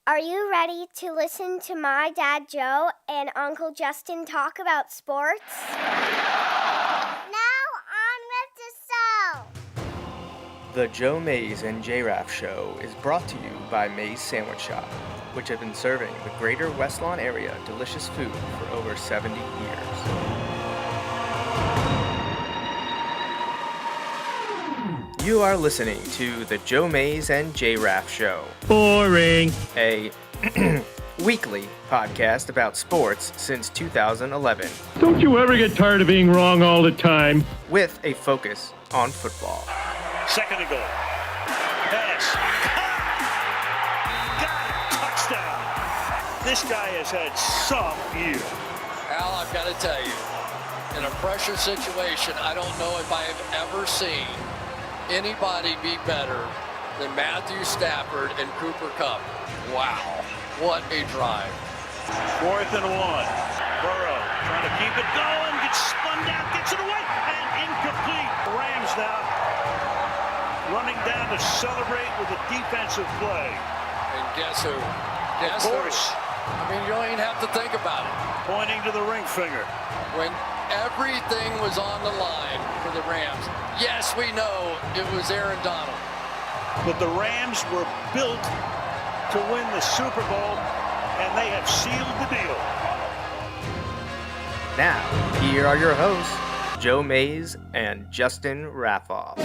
Are you ready to listen to my dad Joe and Uncle Justin talk about sports? Now on with the show! The Joe Mays and J-Raff Show is brought to you by Mays Sandwich Shop, which have been serving the greater West Lawn area delicious food for over 70 years. You are listening to the Joe Mays and J-Raff Show. Boring. A weekly podcast about sports since 2011. Don't you ever get tired of being wrong all the time? With a focus on football. Second and goal. Pass. Got it. Touchdown. This guy has had some year. Al, I've got to tell you, in a pressure situation, I don't know if I have ever seen anybody be better than Matthew Stafford and Cooper Kupp. Wow, what a drive. 4th and 1. Burrow trying to keep it going, gets spun down, gets it away, and incomplete. Rams now running down to celebrate with a defensive play. And guess who? Of course. I mean, you don't even have to think about it. Pointing to the ring finger. When everything was on the line for the Rams, yes, we know it was Aaron Donald. But the Rams were built to win the Super Bowl, and they have sealed the deal. Now, here are your hosts, Joe Mays and Justin Raffoff.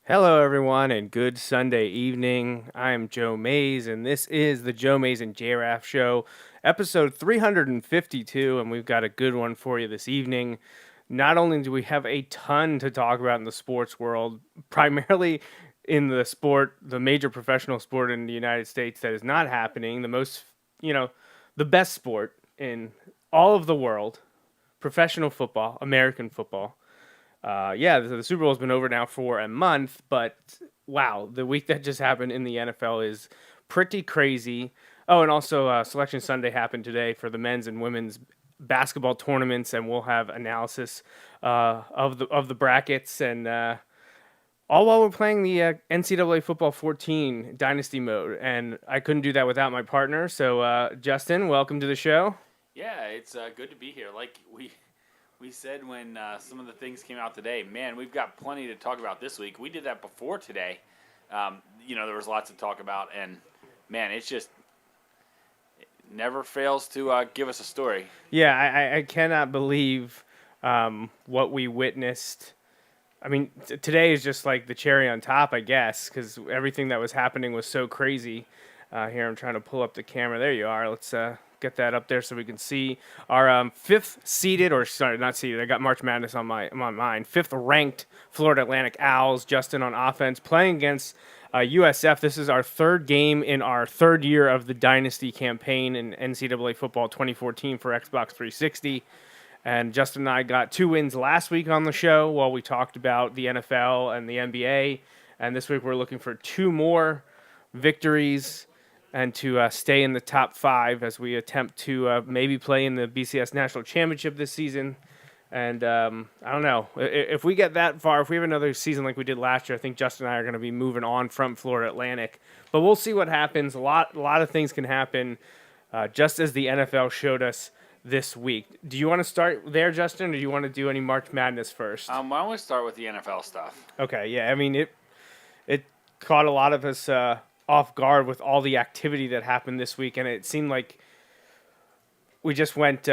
Hello, everyone, and good Sunday evening. I am Joe Mays, and this is the Joe Mays and J-Raff Show, episode 352, and we've got a good one for you this evening. Not only do we have a ton to talk about in the sports world, primarily in the major professional sport in the United States that is not happening, the best sport in all of the world, professional football, American football. The Super Bowl's been over now for a month, but wow, the week that just happened in the NFL is pretty crazy. Oh, and also Selection Sunday happened today for the men's and women's basketball tournaments, and we'll have analysis of the brackets, and all while we're playing the NCAA Football 14 Dynasty mode, and I couldn't do that without my partner. So, Justin, welcome to the show. Yeah, it's good to be here. Like we said when some of the things came out today, man, we've got plenty to talk about this week. We did that before today. There was lots to talk about, and, man, it never fails to give us a story. Yeah, I cannot believe what we witnessed. I mean, today is just like the cherry on top, I guess, because everything that was happening was so crazy. Here, I'm trying to pull up the camera. There you are. Let's get that up there so we can see our fifth seeded. I got March Madness on my mind. 5th ranked Florida Atlantic Owls. Justin on offense, playing against USF. This is our third game in our third year of the Dynasty campaign in NCAA Football 2014 for Xbox 360. And Justin and I got 2 wins last week on the show while we talked about the NFL and the NBA. And this week we're looking for 2 more victories and to stay in the top 5 as we attempt to maybe play in the BCS National Championship this season. And I don't know. If we get that far, if we have another season like we did last year, I think Justin and I are going to be moving on from Florida Atlantic. But we'll see what happens. A lot of things can happen, just as the NFL showed us this week. Do you want to start there, Justin, or do you want to do any March Madness first? Why don't we start with the NFL stuff? Okay, yeah. I mean, it caught a lot of us off guard with all the activity that happened this week, and it seemed like we just went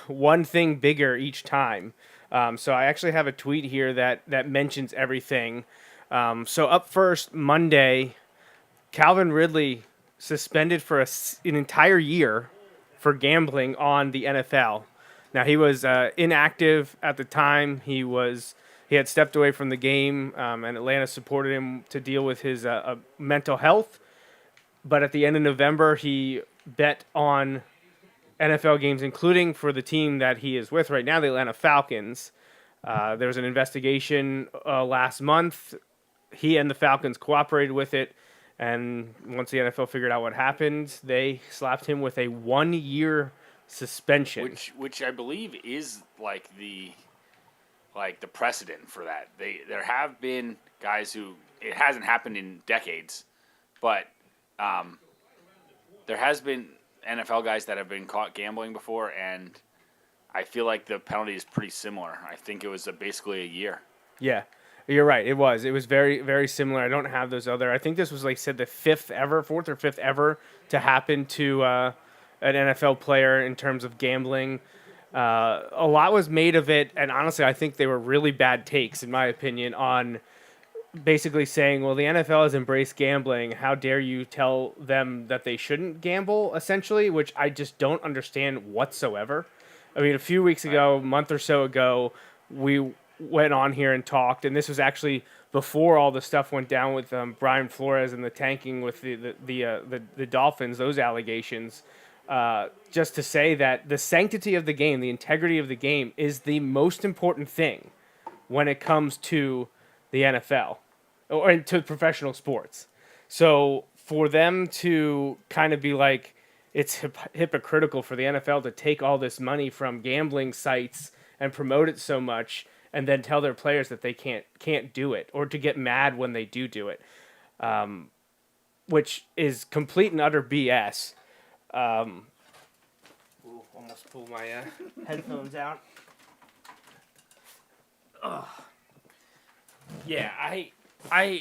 one thing bigger each time. So I actually have a tweet here that mentions everything. So up first, Monday, Calvin Ridley suspended for an entire year for gambling on the NFL. Now, he was inactive at the time. He had stepped away from the game, and Atlanta supported him to deal with his mental health. But at the end of November, he bet on NFL games, including for the team that he is with right now, the Atlanta Falcons. There was an investigation last month. He and the Falcons cooperated with it, and once the NFL figured out what happened, they slapped him with a 1-year suspension. Which I believe is like the precedent for that. There have been guys who it hasn't happened in decades, but there has been NFL guys that have been caught gambling before, and I feel like the penalty is pretty similar. I think it was basically a year. Yeah, you're right. It was very, very similar. I don't have those other. I think this was, like said, the fourth or fifth ever to happen to an NFL player in terms of gambling. A lot was made of it, and honestly, I think they were really bad takes, in my opinion, on basically saying, well, the NFL has embraced gambling. How dare you tell them that they shouldn't gamble, essentially, which I just don't understand whatsoever. I mean, a few weeks ago, a month or so ago, we went on here and talked, and this was actually before all the stuff went down with Brian Flores and the tanking with the Dolphins, those allegations, just to say that the sanctity of the game, the integrity of the game, is the most important thing when it comes to the NFL or to professional sports. So for them to kind of be like, it's hypocritical for the NFL to take all this money from gambling sites and promote it so much, and then tell their players that they can't do it, or to get mad when they do it, which is complete and utter BS. Ooh, almost pulled my headphones out. Ugh. Yeah, I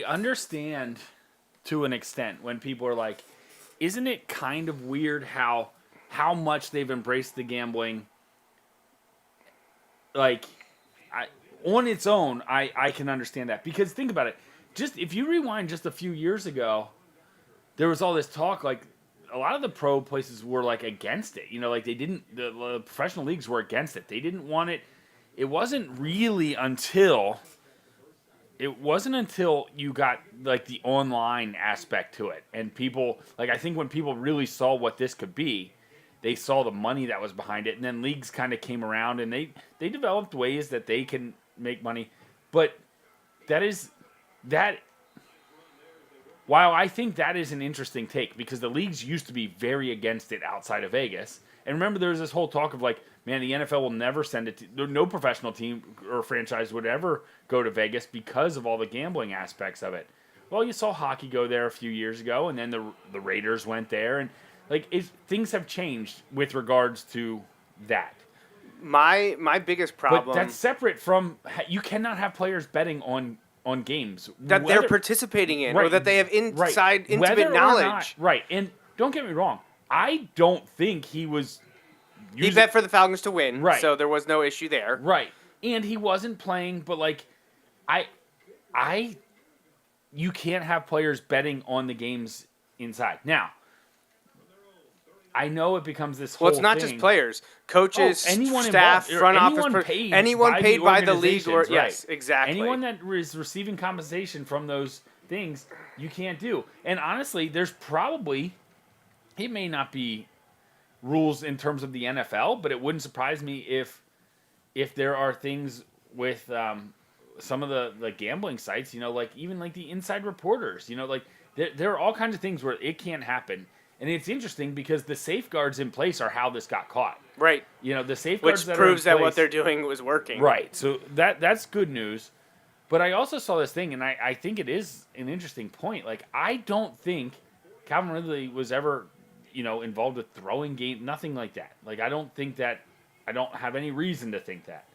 understand to an extent when people are like, isn't it kind of weird how much they've embraced the gambling? Like, on its own, I can understand that. Because think about it. Just if you rewind just a few years ago, there was all this talk, like, a lot of the pro places were, like, against it. You know, like, the professional leagues were against it. They didn't want it. It wasn't really until you got, like, the online aspect to it. And people, like, I think when people really saw what this could be, they saw the money that was behind it. And then leagues kind of came around, and they developed ways that they can make money. But while I think that is an interesting take, because the leagues used to be very against it outside of Vegas. And remember, there was this whole talk of like, man, the NFL will never send it to, no professional team or franchise would ever go to Vegas because of all the gambling aspects of it. Well, you saw hockey go there a few years ago, and then the Raiders went there, and like things have changed with regards to that. My biggest problem. But that's separate from, you cannot have players betting on games that they're participating in, right, or that they have intimate Whether knowledge. Or not, right, and don't get me wrong, I don't think he was. He bet for the Falcons to win, right? So there was no issue there, right? And he wasn't playing, but like, you can't have players betting on the games inside. Now, I know it becomes this whole. Well, it's not thing. just players, coaches, staff, front office, anyone paid by the league, or right. Yes, exactly. Anyone that is receiving compensation from those things, you can't do. And honestly, there's probably, it may not be rules in terms of the NFL, but it wouldn't surprise me if there are things with some of the gambling sites, you know, like even like the inside reporters, you know, like there are all kinds of things where it can't happen. And it's interesting because the safeguards in place are how this got caught. Right. You know, the safeguards which proves that what they're doing was working. Right. So that's good news. But I also saw this thing, and I think it is an interesting point. Like, I don't think Calvin Ridley was ever, you know, involved with throwing game, nothing like that. Like, I don't have any reason to think that.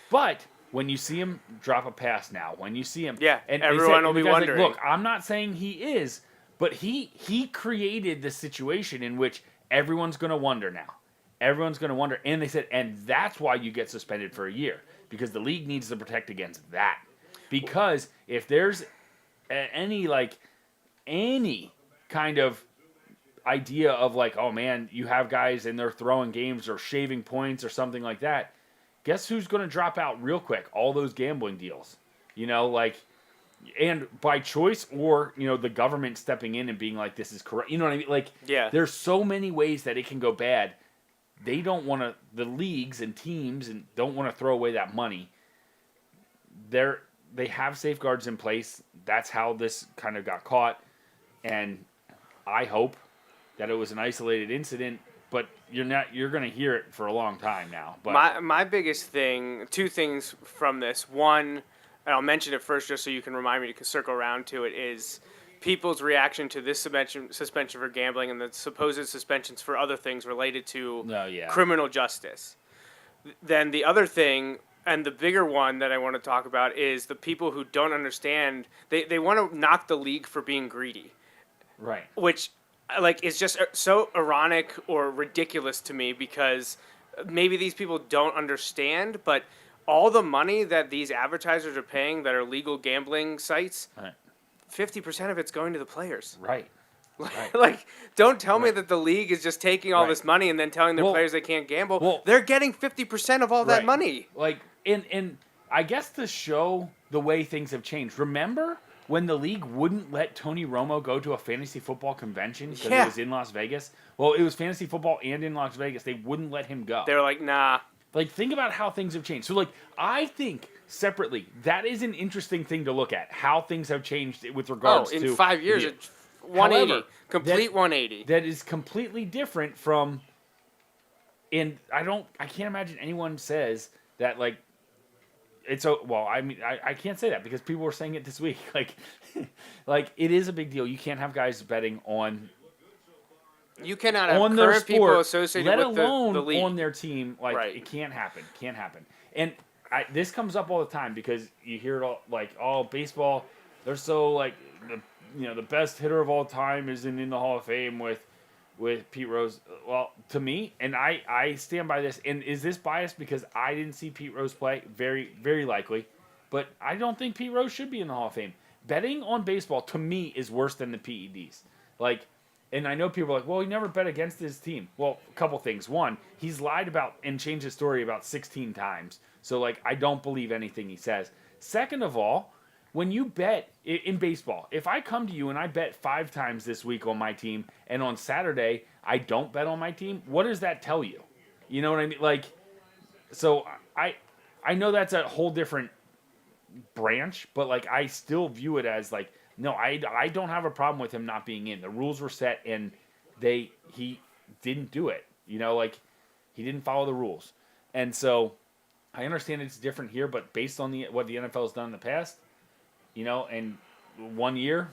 But when you see him drop a pass now, when you see him, and everyone will be wondering. Like, look, I'm not saying he is, but he created the situation in which everyone's going to wonder now. Everyone's going to wonder, and they said, and that's why you get suspended for a year, because the league needs to protect against that. Because if there's any kind of idea of like, oh man, you have guys and they're throwing games or shaving points or something like that, guess who's going to drop out real quick? All those gambling deals, you know, like, and by choice or, you know, the government stepping in and being like, this is correct. You know what I mean? Like, there's so many ways that it can go bad. They don't want to, the leagues and teams and don't want to throw away that money. They have safeguards in place. That's how this kind of got caught. And I hope that it was an isolated incident, but you're going to hear it for a long time now. But My biggest thing, two things from this. One, and I'll mention it first just so you can remind me to circle around to it, is people's reaction to this suspension for gambling and the supposed suspensions for other things related to criminal justice. Then the other thing, and the bigger one that I want to talk about, is the people who don't understand. They want to knock the league for being greedy. Right. Which, like, is just so ironic or ridiculous to me, because maybe these people don't understand, but all the money that these advertisers are paying that are legal gambling sites, 50% of it's going to the players. Right. Like, don't tell me that the league is just taking all this money and then telling their players they can't gamble. Well, they're getting 50% of all that money. Like, and I guess to show the way things have changed. Remember when the league wouldn't let Tony Romo go to a fantasy football convention because it was in Las Vegas? Well, it was fantasy football and in Las Vegas. They wouldn't let him go. They were like, nah. Like, think about how things have changed. So, like, I think separately, that is an interesting thing to look at, how things have changed with regards to... in 5 years, it's 180. However, complete 180. That is completely different from... And I can't imagine anyone says that, like, it's a... Well, I mean, I can't say that because people were saying it this week. Like, it is a big deal. You can't have guys betting on... You cannot have current people associated let with alone the league. On their team. Like, it can't happen. Can't happen. And this comes up all the time because you hear it all, like, baseball, they're so, like, the best hitter of all time isn't in the Hall of Fame with Pete Rose. Well, to me, and I stand by this, and is this biased because I didn't see Pete Rose play? Very, very likely. But I don't think Pete Rose should be in the Hall of Fame. Betting on baseball, to me, is worse than the PEDs. Like... And I know people are like, well, he never bet against his team. Well, a couple things. One, he's lied about and changed his story about 16 times. So, like, I don't believe anything he says. Second of all, when you bet in baseball, if I come to you and I bet 5 times this week on my team, and on Saturday I don't bet on my team, what does that tell you? You know what I mean? Like, so I know that's a whole different branch, but, like, I still view it as, like, no, I don't have a problem with him not being in. The rules were set, and he didn't do it. You know, like, he didn't follow the rules. And so I understand it's different here, but based on what the NFL has done in the past, you know, and 1 year,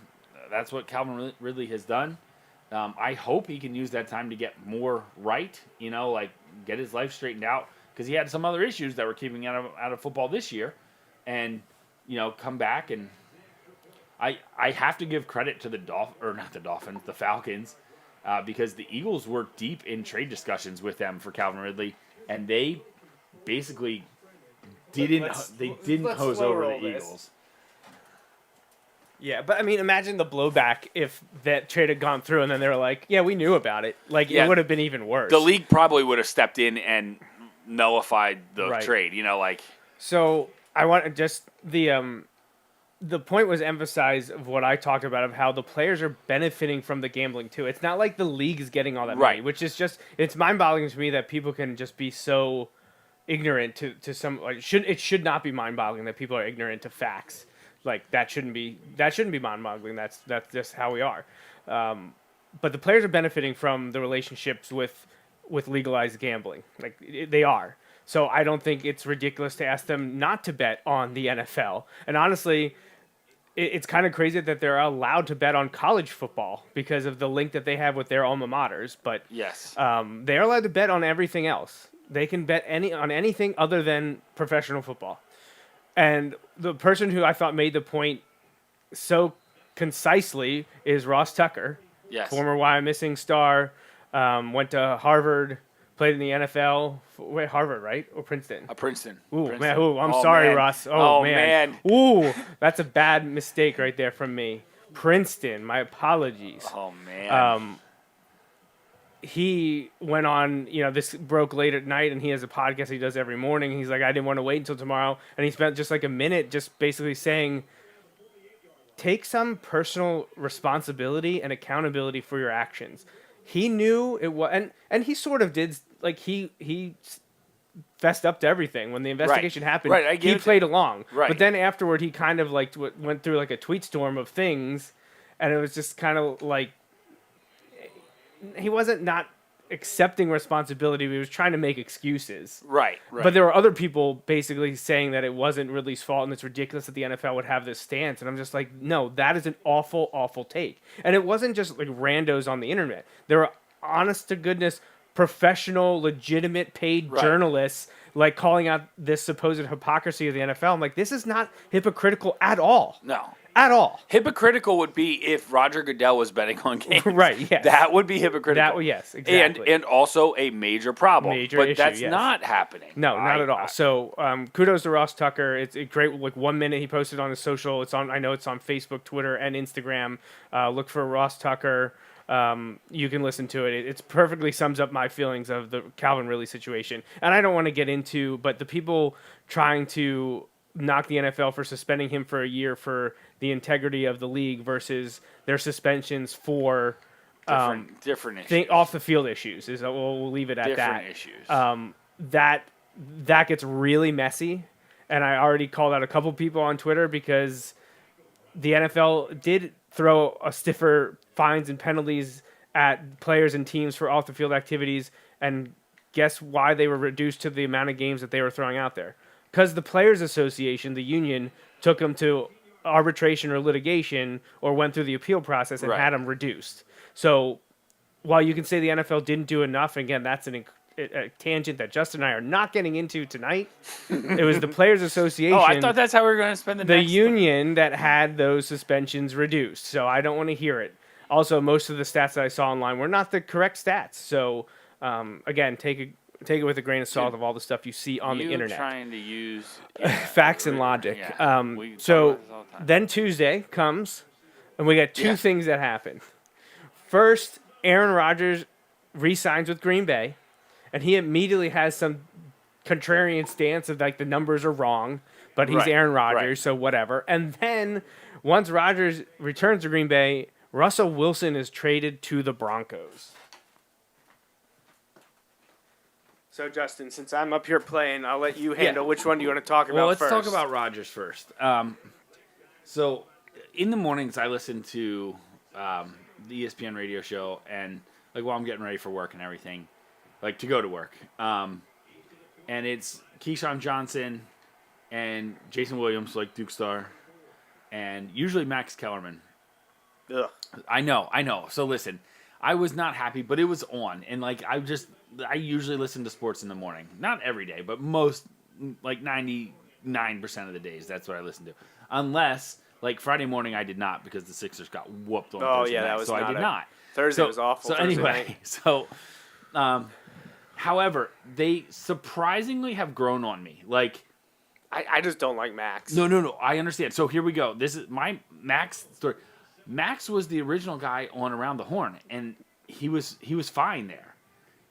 that's what Calvin Ridley has done. I hope he can use that time to get more right, you know, like get his life straightened out, because he had some other issues that were keeping him out of football this year, and, you know, come back. And I have to give credit to the Falcons, because the Eagles were deep in trade discussions with them for Calvin Ridley, and they basically didn't hose over the Eagles. Yeah, but I mean, imagine the blowback if that trade had gone through and then they were like, yeah, we knew about it. Like, it would have been even worse. The league probably would have stepped in and nullified the trade, you know, like. So I want to just the point was emphasized of what I talked about, of how the players are benefiting from the gambling too. It's not like the league is getting all that money, which is just, it's mind-boggling to me that people can just be so ignorant to some, like, it should not be mind-boggling that people are ignorant to facts. Like, that shouldn't be mind-boggling. That's just how we are. But the players are benefiting from the relationships with legalized gambling. Like, they are. So I don't think it's ridiculous to ask them not to bet on the NFL. And honestly, it's kind of crazy that they're allowed to bet on college football because of the link that they have with their alma maters. But yes, they're allowed to bet on everything else. They can bet on anything other than professional football. And the person who I thought made the point so concisely is Ross Tucker, former Wyoming star, went to Harvard, played in the NFL. Wait, Harvard, right? Or Princeton? Princeton. Ooh, Princeton. man. Ooh, I'm sorry, man. Ross. Oh, man. Ooh, that's a bad mistake right there from me. Princeton. My apologies. Oh, man. He went on, this broke late at night, and he has a podcast he does every morning. He's like, I didn't want to wait until tomorrow. And he spent just like a minute just basically saying, take some personal responsibility and accountability for your actions. He knew it was, and he sort of did, like, he fessed up to everything. When the investigation happened, he played along. Right. But then afterward, he kind of like went through like a tweet storm of things, and it was just kind of like, he wasn't not accepting responsibility. He was trying to make excuses. Right. But there were other people basically saying that it wasn't Ridley's fault and it's ridiculous that the NFL would have this stance. And I'm just like, no, that is an awful, awful take. And it wasn't just like randos on the internet. There were honest to goodness, professional, legitimate, paid journalists like calling out this supposed hypocrisy of the NFL. I'm like, this is not hypocritical at all. No. At all. Hypocritical would be if Roger Goodell was betting on games. Right, yes. That would be hypocritical. Yes, exactly. And also a major problem. But issue, that's yes. not happening. No, not at all. So kudos to Ross Tucker. It's a great, like 1 minute he posted on his social. I know it's on Facebook, Twitter, and Instagram. Look for Ross Tucker. You can listen to it. It perfectly sums up my feelings of the Calvin Ridley situation. And I don't want to get into, but the people trying to knock the NFL for suspending him for a year for the integrity of the league versus their suspensions for different issues. Off the field issues. We'll leave it at that. Different issues. That gets really messy. And I already called out a couple people on Twitter because the NFL did throw a stiffer fines and penalties at players and teams for off the field activities. And guess why they were reduced to the amount of games that they were throwing out there? Because the Players Association, the union, took them to arbitration or litigation or went through the appeal process and had them reduced. So while you can say the NFL didn't do enough, and again, that's a tangent that Justin and I are not getting into tonight. It was the Players Association. Oh, I thought that's how we were going to spend the union that had those suspensions reduced. So I don't want to hear it. Also, most of the stats that I saw online were not the correct stats. So again, take it with a grain of salt of all the stuff you see on the internet. You're trying to use facts and logic. Yeah, So then Tuesday comes, and we got two things that happen. First, Aaron Rodgers re-signs with Green Bay, and he immediately has some contrarian stance of like the numbers are wrong, but he's Aaron Rodgers, so whatever. And then once Rodgers returns to Green Bay, Russell Wilson is traded to the Broncos. So, Justin, since I'm up here playing, I'll let you handle which one do you want to talk about let's first. talk about Rodgers first. So, in the mornings, I listen to the ESPN radio show, and like while I'm getting ready for work and everything, like to go to work. And it's Keyshawn Johnson and Jason Williams, like Duke Star, and usually Max Kellerman. Ugh. I know. So listen, I was not happy, but it was on, and like I usually listen to sports in the morning. Not every day, but most, like 99% of the days, that's what I listen to. Unless, like Friday morning, I did not because the Sixers got whooped on Thursday night, so I did not. Thursday was awful. So anyway, however, they surprisingly have grown on me. Like, I just don't like Max. No, I understand. So here we go. This is my Max story. Max was the original guy on Around the Horn, and he was fine there.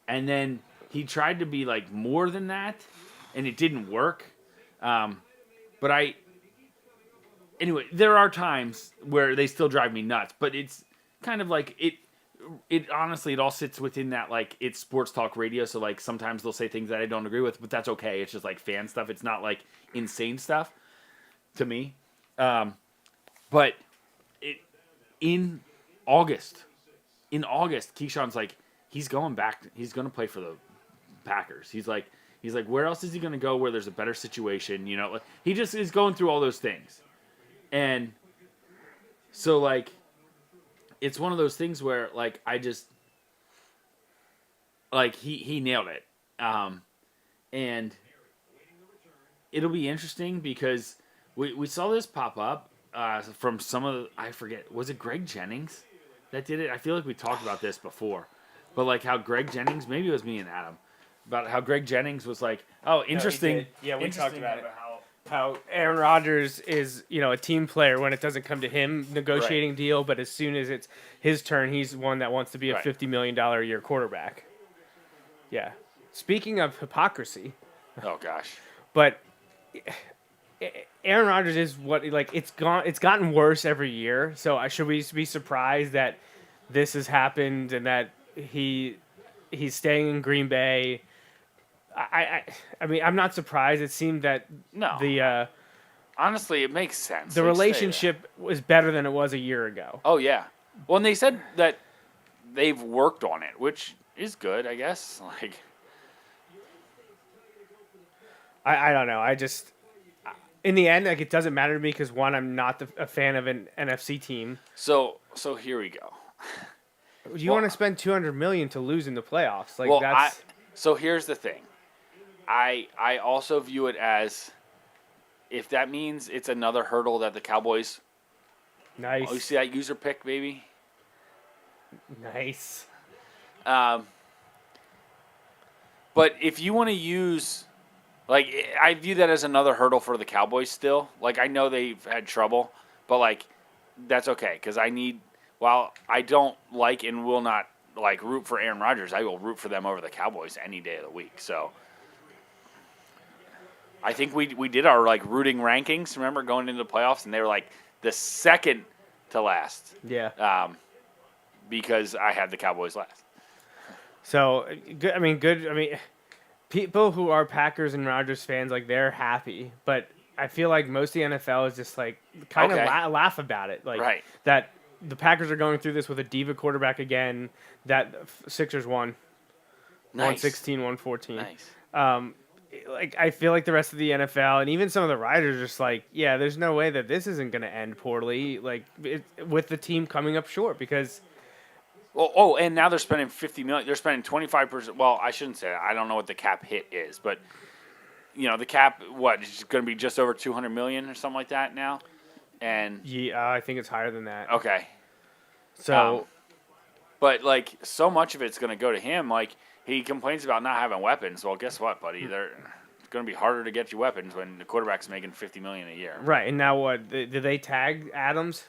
And then he tried to be like more than that, and it didn't work. Anyway, there are times where they still drive me nuts, but it's kind of like it honestly, it all sits within that, like, it's sports talk radio. So like sometimes they'll say things that I don't agree with, but that's okay. It's just like fan stuff. It's not like insane stuff to me. But in August, Keyshawn's like, he's going back. He's going to play for the Packers. He's like, where else is he going to go where there's a better situation? You know, like, he just is going through all those things. And so, like, it's one of those things where, like, I just, like, he nailed it. And it'll be interesting because we saw this pop up from some of the, I forget, was it Greg Jennings that did it? I feel like we talked about this before. But, like, how Greg Jennings, maybe it was me and Adam, about how Greg Jennings was like, oh, interesting. No, we talked about it. How Aaron Rodgers is, a team player when it doesn't come to him negotiating a deal, but as soon as it's his turn, he's one that wants to be a $50 million a year quarterback. Yeah. Speaking of hypocrisy. Oh, gosh. But Aaron Rodgers is it's gotten worse every year. So should we be surprised that this has happened and that he's staying in Green Bay? I mean, I'm not surprised. It seemed that honestly, it makes sense. The relationship was better than it was a year ago. Oh, yeah. Well, and they said that they've worked on it, which is good, I guess. Like, I don't know. In the end, like, it doesn't matter to me because, one, I'm not a fan of an NFC team. so here we go. You want to spend $200 million to lose in the playoffs? Like, Well, that's so here's the thing. I also view it as, if that means it's another hurdle that the Cowboys. nice. Oh, you see that user pick, baby? Nice. But if you want to use, like, I view that as another hurdle for the Cowboys still. Like, I know they've had trouble, but, like, that's okay because while I don't like and will not, like, root for Aaron Rodgers, I will root for them over the Cowboys any day of the week. So I think we did our, like, rooting rankings, remember, going into the playoffs, and they were, like, the second to last. Yeah. Because I had the Cowboys last. So, good. I mean, people who are Packers and Rodgers fans, like, they're happy, but I feel like most of the NFL is just, like, kind of laugh about it. Like, Right. that the Packers are going through this with a diva quarterback again, that Sixers won. Nice. 116, 114. Nice. Like, I feel like the rest of the NFL and even some of the writers are just like, yeah, there's no way that this isn't going to end poorly, like, with the team coming up short because... Oh, and now they're spending $50 million. They're spending 25%. Well, I shouldn't say that. I don't know what the cap hit is, but you know, the cap, it's going to be just over $200 million or something like that now. And yeah, I think it's higher than that. Okay. So, but like, so much of it's going to go to him. Like, he complains about not having weapons. Well, guess what, buddy? It's going to be harder to get you weapons when the quarterback's making $50 million a year. Right, and now what? Did they tag Adams?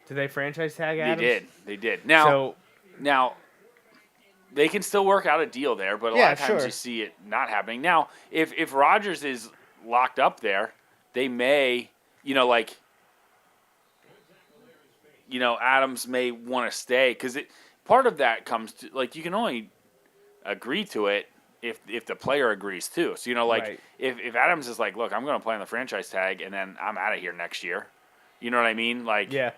Did they franchise tag Adams? They did. Now, they can still work out a deal there, but a lot of times you see it not happening. Now, if Rodgers is locked up there, they may, Adams may want to stay because part of that comes to, like, you can only agree to it if the player agrees too. So, right. if Adams is like, look, I'm going to play on the franchise tag and then I'm out of here next year. You know what I mean? Like, yeah.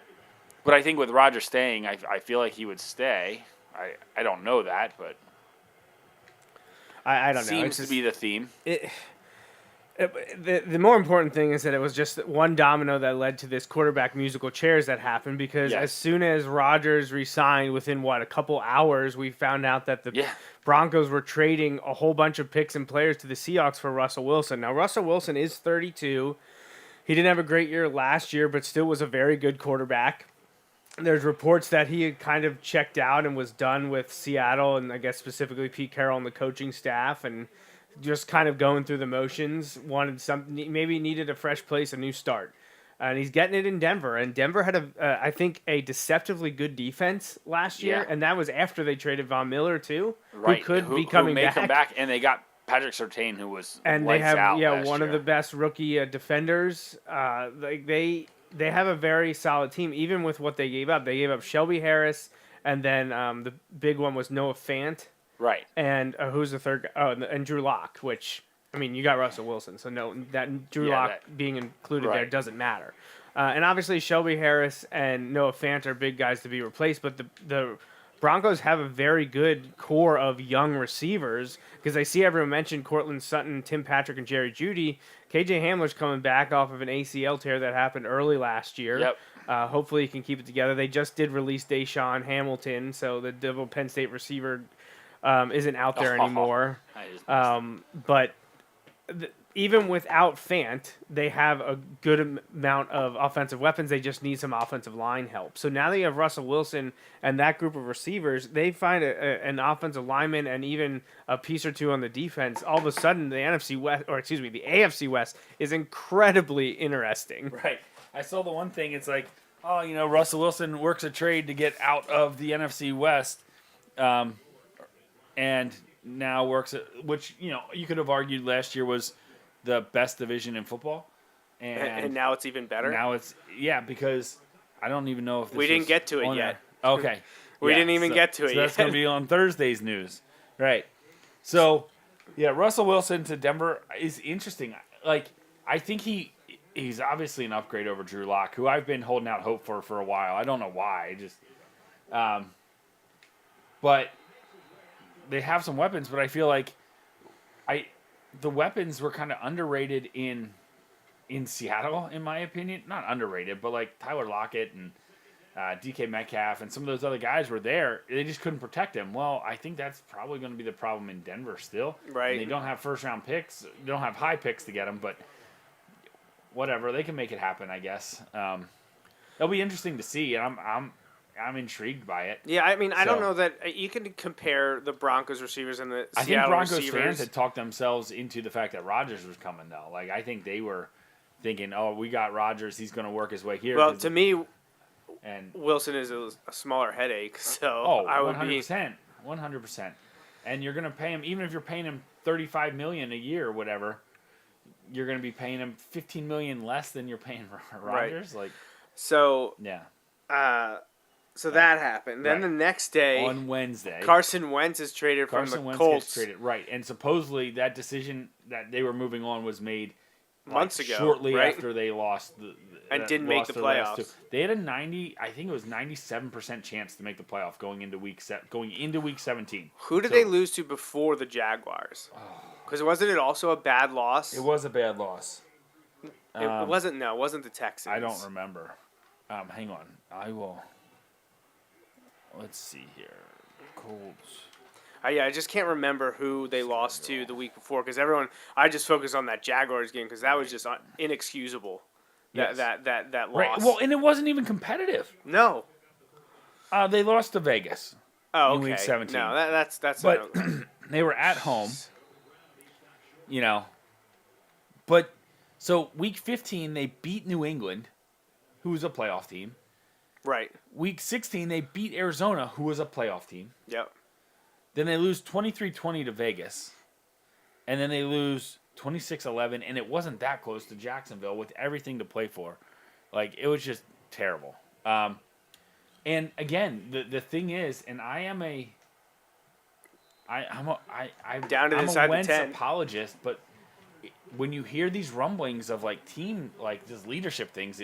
But I think with Rodgers staying, I feel like he would stay. I don't know that, but I don't know. Seems to be the theme. The more important thing is that it was just one domino that led to this quarterback musical chairs that happened because as soon as Rodgers resigned, within a couple hours, we found out that the Broncos were trading a whole bunch of picks and players to the Seahawks for Russell Wilson. Now, Russell Wilson is 32. He didn't have a great year last year, but still was a very good quarterback. There's reports that he had kind of checked out and was done with Seattle and I guess specifically Pete Carroll and the coaching staff and just kind of going through the motions, maybe needed a fresh place, a new start. And he's getting it in Denver. And Denver had, I think, a deceptively good defense last year, and that was after they traded Von Miller, too, who could be coming back. Come back. And they got Patrick Surtain, who was and they have one year. of the best rookie defenders. They have a very solid team, even with what they gave up. They gave up Shelby Harris, and then the big one was Noah Fant. Right. And who's the third guy? Oh, and Drew Lock, which, I mean, you got Russell Wilson, so no, that Drew Lock being included there doesn't matter. And obviously Shelby Harris and Noah Fant are big guys to be replaced, but the Broncos have a very good core of young receivers because I see everyone mention Cortland Sutton, Tim Patrick, and Jerry Jeudy. KJ Hamler's coming back off of an ACL tear that happened early last year. Yep. Hopefully he can keep it together. They just did release Deshaun Hamilton, so the double Penn State receiver isn't out there anymore. But even without Fant, they have a good amount of offensive weapons. They just need some offensive line help. So now they have Russell Wilson and that group of receivers. They find an offensive lineman and even a piece or two on the defense. All of a sudden, the AFC West is incredibly interesting. Right. I saw the one thing. It's like, Russell Wilson works a trade to get out of the NFC West, and now works which you could have argued last year was the best division in football, and now it's even better. Now it's because I don't even know if this we didn't get to it yet. Okay, we didn't even get to it yet. That's going to be on Thursday's news, right? So, Russell Wilson to Denver is interesting. Like, I think he's obviously an upgrade over Drew Lock, who I've been holding out hope for a while. I don't know why, but they have some weapons, but I feel like the weapons were kind of underrated in Seattle, in my opinion. Not underrated, but like Tyler Lockett and DK Metcalf and some of those other guys were there. They just couldn't protect him. Well, I think that's probably going to be the problem in Denver still. Right. And they don't have first-round picks. They don't have high picks to get them, but whatever. They can make it happen, I guess. It'll be interesting to see, and I'm intrigued by it. Yeah, I mean, I don't know that you can compare the Broncos receivers and the I think Seattle Broncos receivers. fans had talked themselves into the fact that Rodgers was coming, though. Like, I think they were thinking, oh, we got Rodgers. He's going to work his way here. Well, to me, and Wilson is a smaller headache, so I would 100%. 100%. And you're going to pay him, even if you're paying him $35 million a year or whatever, you're going to be paying him $15 million less than you're paying Rodgers. Right. Like, so yeah. So that happened. Then the next day, on Wednesday, Carson Wentz is traded from the Colts. Gets traded, right? And supposedly that decision that they were moving on was made months ago, shortly right? after they lost and didn't make the playoffs. They had a 97% chance to make the playoff going into week 17. Who did they lose to before the Jaguars? Because wasn't it also a bad loss? It was a bad loss. It wasn't. No, it wasn't the Texans. I don't remember. Hang on. I will. Let's see here. Colts. I just can't remember who they lost to the week before because I just focused on that Jaguars game because that was just inexcusable. Yes. That loss. Right. Well, and it wasn't even competitive. No. They lost to Vegas. Oh, in week 17. No, that's. But they were at home. But so week 15 they beat New England, who was a playoff team. Right. Week 16 they beat Arizona, who was a playoff team. Yep. Then they lose 23-20 to Vegas. And then they lose 26-11, and it wasn't that close to Jacksonville with everything to play for. Like, it was just terrible. And again, the thing is, and I'm down to I'm inside a Wentz the 10 apologist, but when you hear these rumblings of like team, like these leadership things,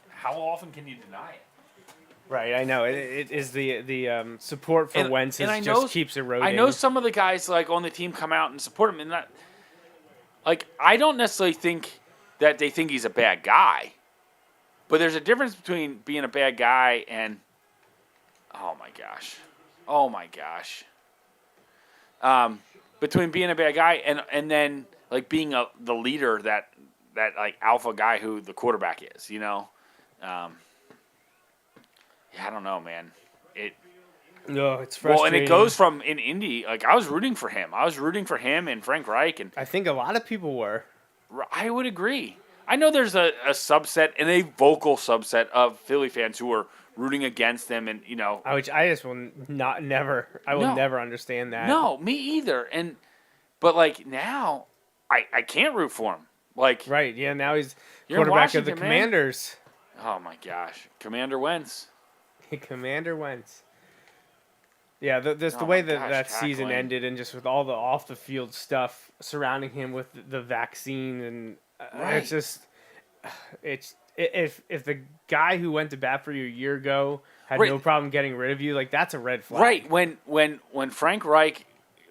how often can you deny it? Right, I know. It is the support for Wentz just keeps eroding. I know some of the guys like on the team come out and support him, and that, like, I don't necessarily think that they think he's a bad guy, but there's a difference between being a bad guy and, oh my gosh, between being a bad guy and then like being the leader that like alpha guy who the quarterback is, Yeah, I don't know, man. No, it's frustrating. Well, and it goes from in Indy. Like I was rooting for him. and Frank Reich, and I think a lot of people were. I would agree. I know there's a subset and a vocal subset of Philly fans who are rooting against them, and which I just will never understand that. No, me either. But like now, I can't root for him. Like right, yeah. Now he's quarterback of the Commanders. Man. Oh my gosh, Commander Wentz. Commander Wentz. Yeah, the way that season ended, and just with all the off the field stuff surrounding him with the vaccine, and it's just if the guy who went to bat for you a year ago had no problem getting rid of you, like that's a red flag. Right. When Frank Reich,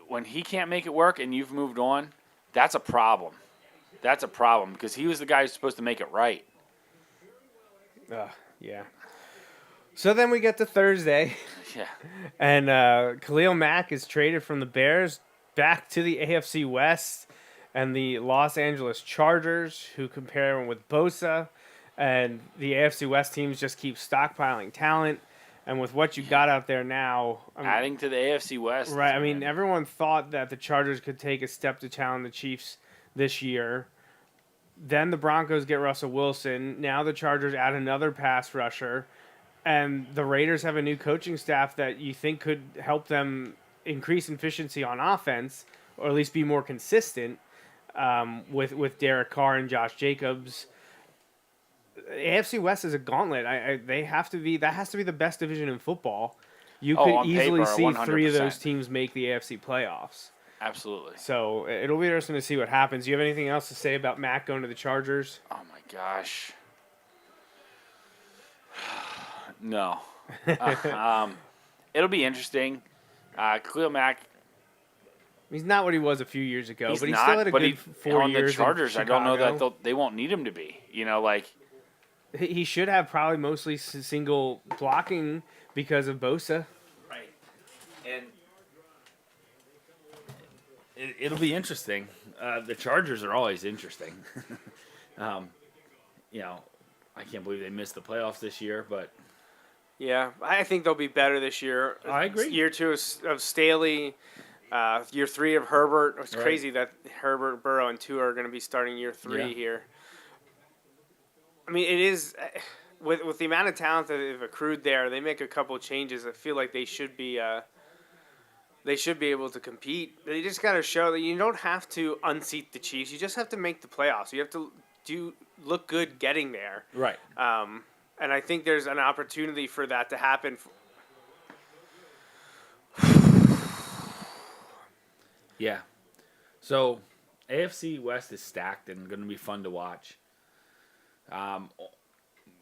when he can't make it work and you've moved on, that's a problem. That's a problem because he was the guy who's supposed to make it right. Yeah. So then we get to Thursday. Yeah. And Khalil Mack is traded from the Bears back to the AFC West, and the Los Angeles Chargers, who compare him with Bosa, and the AFC West teams just keep stockpiling talent. And with what you got out there now, adding to the AFC West. Right. I mean, everyone thought that the Chargers could take a step to challenge the Chiefs this year. Then the Broncos get Russell Wilson. Now the Chargers add another pass rusher. And the Raiders have a new coaching staff that you think could help them increase efficiency on offense, or at least be more consistent with Derek Carr and Josh Jacobs. AFC West is a gauntlet. That has to be the best division in football. You could easily see 100%. 3 of those teams make the AFC playoffs. Absolutely. So it'll be interesting to see what happens. Do you have anything else to say about Mack going to the Chargers? Oh my gosh. No. It'll be interesting. Khalil Mack, He's not what he was a few years ago, He's but he not, still had a but good 4 on years the Chargers, in I don't know Chicago. that they won't need him to be. Like He should have probably mostly single blocking because of Bosa. Right. And it'll be interesting. The Chargers are always interesting. I can't believe they missed the playoffs this year, but Yeah, I think they'll be better this year. I agree. Year 2 of Staley, year 3 of Herbert. It's Right. crazy that Herbert, Burrow, and Tua are going to be starting year 3 Yeah. here. I mean, it is with the amount of talent that they've accrued there. They make a couple of changes. I feel like they should be able to compete. They just got to show that you don't have to unseat the Chiefs. You just have to make the playoffs. You have to look good getting there. right. And I think there's an opportunity for that to happen. Yeah. So AFC West is stacked and going to be fun to watch.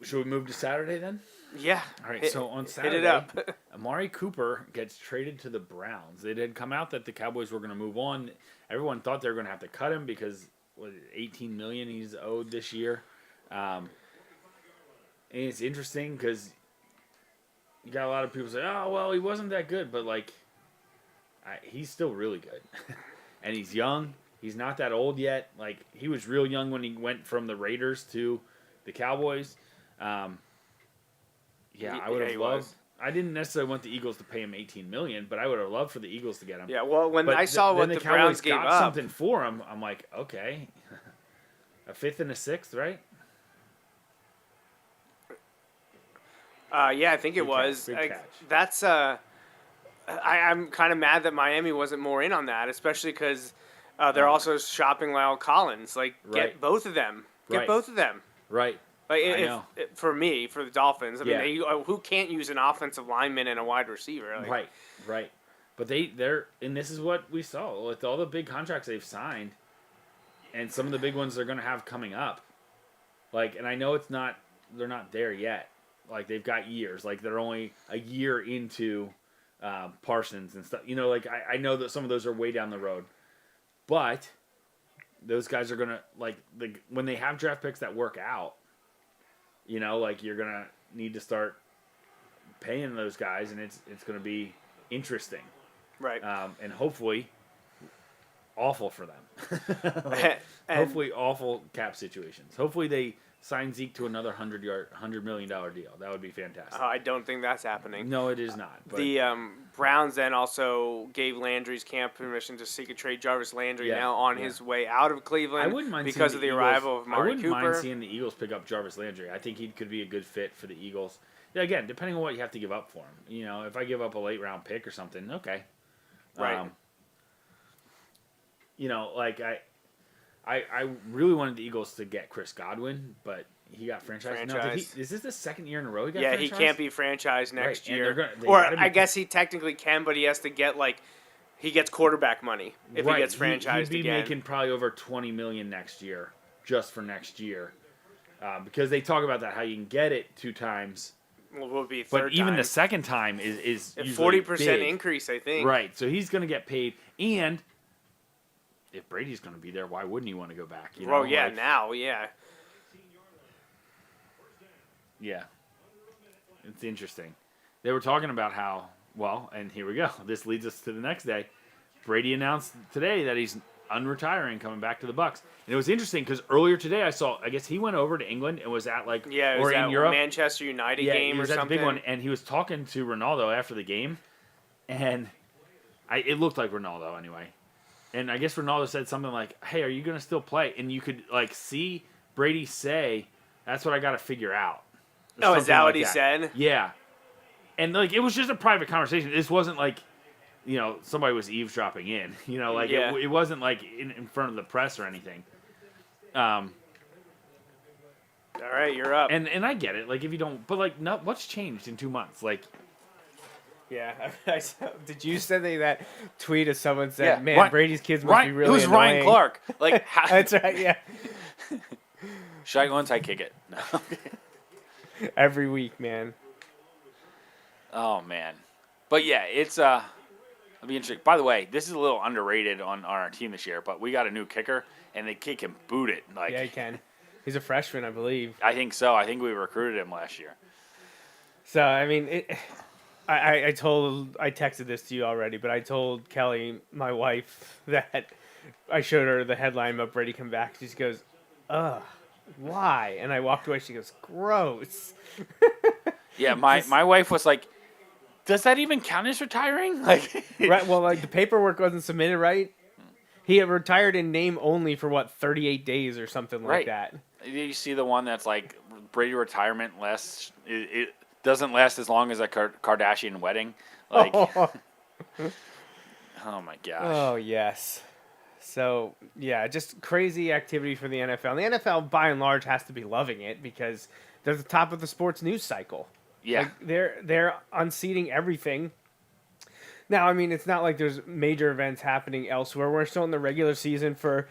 Should we move to Saturday then? Yeah. All right. So on hit Saturday, it up. Amari Cooper gets traded to the Browns. It had come out that the Cowboys were going to move on. Everyone thought they were going to have to cut him because $18 million he's owed this year. And it's interesting because you got a lot of people say, "Oh, well, he wasn't that good," but he's still really good, and he's young. He's not that old yet. Like, he was real young when he went from the Raiders to the Cowboys. I would have he loved. was. I didn't necessarily want the Eagles to pay him $18 million, but I would have loved for the Eagles to get him. Yeah, well, when But I saw then what the Browns Cowboys gave got up, something for him, I'm like, okay, a 5th and a 6th, right? yeah, I think it Good was. catch, good catch. That's I'm kind of mad that Miami wasn't more in on that, especially because they're also shopping Lyle Collins. Like, Right. get both of them. Get Right. both of them. Right. Like, I know. for the Dolphins, I Yeah. mean, who can't use an offensive lineman and a wide receiver? Like, Right. But they're and this is what we saw with all the big contracts they've signed, and some of the big ones they're going to have coming up. Like, and I know they're not there yet. Like, they've got years. Like, they're only a year into Parsons and stuff. Like, I know that some of those are way down the road, but those guys are gonna when they have draft picks that work out. Like, you're gonna need to start paying those guys, and it's gonna be interesting. right. And hopefully awful for them. And- Hopefully awful cap situations. Hopefully they sign Zeke to another $100 million deal. That would be fantastic. I don't think that's happening. No, it is not. But The Browns then also gave Landry's camp permission to seek a trade. Jarvis Landry now on his way out of Cleveland I wouldn't mind because seeing of the Eagles- arrival of I Mari wouldn't Cooper. mind seeing the Eagles pick up Jarvis Landry. I think he could be a good fit for the Eagles. Yeah, again, depending on what you have to give up for him. If I give up a late round pick or something, okay. Right. I really wanted the Eagles to get Chris Godwin, but he got franchised. Now, Franchised. is this the second year in a row he got Yeah, franchised? he can't be franchised next and year. they Or gotta be- I guess he technically can, but he has to get he gets quarterback money if he gets franchised He'd be again. making probably over $20 million next year, just for next year, because they talk about that how you can get it 2 times, Well, will be but third even time. the second time is A usually 40% big. increase, I think. Right, so he's going to get paid, and if Brady's going to be there, why wouldn't he want to go back? Well, yeah, now, yeah. Yeah. It's interesting. They were talking about how, and here we go. This leads us to the next day. Brady announced today that he's unretiring, coming back to the Bucs. And it was interesting because earlier today I guess he went over to England and was at It or was in that Europe. Manchester United Yeah, game he was or at the something. big one, and he was talking to Ronaldo after the game, and it looked like Ronaldo anyway. And I guess Ronaldo said something like, "Hey, are you going to still play?" And you could see Brady say, "That's what I got to figure out." Oh, is Something that like what he said? Yeah. And it was just a private conversation. This wasn't like, somebody was eavesdropping in. Yeah. It wasn't like in front of the press or anything. All right, you're up. And I get it. Like, if you don't, but no, what's changed in 2 months? Like, Yeah, did you send me that tweet of someone said, Yeah, "Man, Ryan- Brady's kids must be really It was Ryan annoying." Clark. Like, That's right. Yeah, should I go inside kick it? No. every week, man. Oh man, but yeah, it's It'll be interesting. By the way, this is a little underrated on our team this year, but we got a new kicker, and the kid can boot it. Like, Yeah, he can. He's a freshman, I believe. I think so. I think we recruited him last year. So, I mean, I texted this to you already, but I told Kelly, my wife, that I showed her the headline about Brady come back. She just goes, ugh, why? And I walked away. She goes, gross. Yeah, my wife was like, does that even count as retiring? Like, Right. Well, like the paperwork wasn't submitted right. He had retired in name only for 38 days or something like Right. that. You see the one that's like Brady retirement lasts. It doesn't last as long as a Kardashian wedding. Like, oh my gosh. Oh yes. So yeah, just crazy activity for the NFL. And the NFL, by and large, has to be loving it because they're the top of the sports news cycle. Yeah. Like, they're unseating everything. Now, I mean, it's not like there's major events happening elsewhere. We're still in the regular season for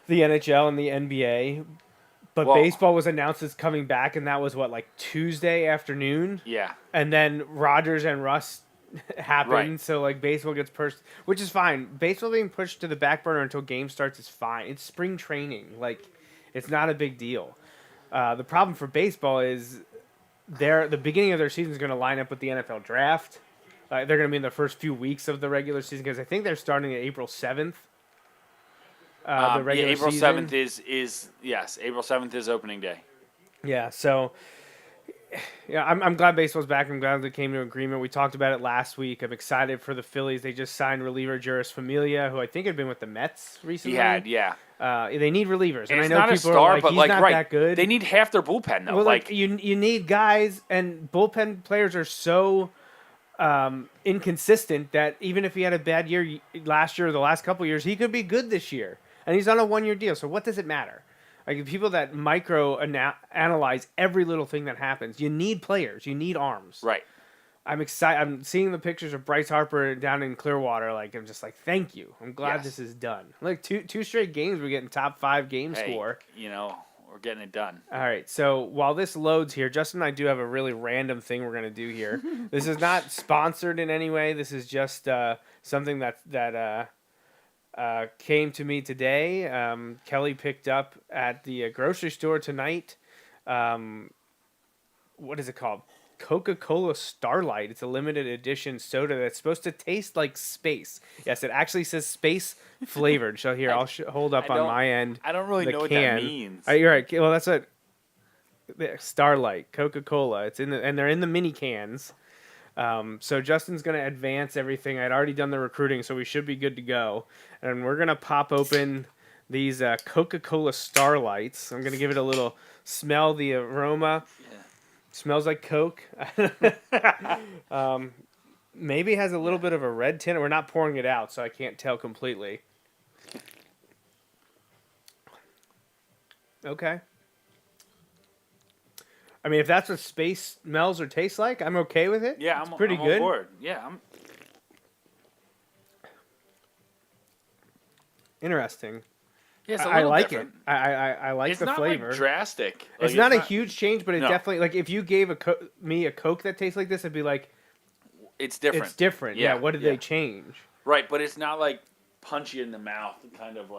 the NHL and the NBA. But baseball was announced as coming back, and that was, Tuesday afternoon? Yeah. And then Rogers and Russ happened, Right. so, baseball gets pushed, which is fine. Baseball being pushed to the back burner until game starts is fine. It's spring training. It's not a big deal. The problem for baseball is the beginning of their season is going to line up with the NFL draft. They're going to be in the first few weeks of the regular season because I think they're starting at April 7th. The regular April season. 7th is yes. April 7th is opening day. Yeah, so yeah, I'm glad baseball's back. I'm glad they came to an agreement. We talked about it last week. I'm excited for the Phillies. They just signed reliever Jarvis Familia, who I think had been with the Mets recently. He had, yeah. They need relievers, And I it's know not a people star, are like, but he's not right. that good. They need half their bullpen though. Well, you need guys, and bullpen players are so inconsistent that even if he had a bad year last year or the last couple years, he could be good this year. And he's on a 1-year deal, so what does it matter? Like, people that analyze every little thing that happens, you need players, you need arms. Right. I'm excited. I'm seeing the pictures of Bryce Harper down in Clearwater. I'm just thank you. I'm glad this is done. Two straight games, we're getting top 5 game score. We're getting it done. All right, so while this loads here, Justin and I do have a really random thing we're going to do here. This is not sponsored in any way. This is just something that came to me today. Kelly picked up at the grocery store tonight. What is it called? Coca-Cola Starlight. It's a limited edition soda that's supposed to taste like space. Yes, it actually says space flavored. So here, I'll hold up on my end. I don't really know what that means. You're right. Well, that's what Starlight Coca-Cola. It's and they're in the mini cans. So Justin's gonna advance everything. I'd already done the recruiting, so we should be good to go. And we're gonna pop open these Coca-Cola Starlights. I'm gonna give it a little smell. The aroma. Smells like Coke. Maybe has a little bit of a red tint. We're not pouring it out, so I can't tell completely. Okay. I mean, if that's what space smells or tastes like, I'm okay with it. Yeah, it's I'm pretty on good. board. Yeah, Interesting. Yeah, it's a I little like different. it. I like It's the not flavor. drastic. It's not a huge change, but it No. definitely if you gave me a Coke that tastes like this, I'd be like, it's different. It's different. Yeah. What did they change? Right, but it's not punchy in the mouth, kind of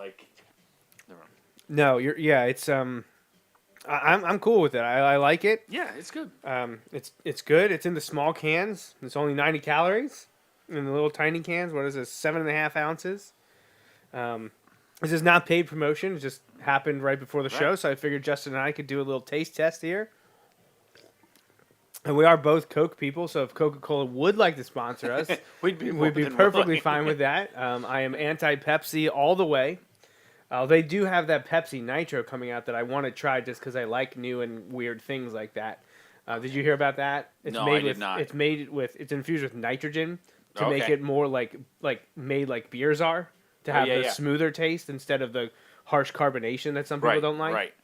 No, it's I'm cool with it. I like it. Yeah, it's good. It's good. It's in the small cans. It's only 90 calories in the little tiny cans. What is this? 7.5 ounces. This is not paid promotion. It just happened right before the show, so I figured Justin and I could do a little taste test here. And we are both Coke people, so if Coca-Cola would like to sponsor us, we'd be perfectly fine with that. I am anti-Pepsi all the way. They do have that Pepsi Nitro coming out that I want to try just because I like new and weird things like that. Did you hear about that? I did not. It's infused with nitrogen to make it more like made like beers are, to have the smoother taste instead of the harsh carbonation that some people don't like. Right.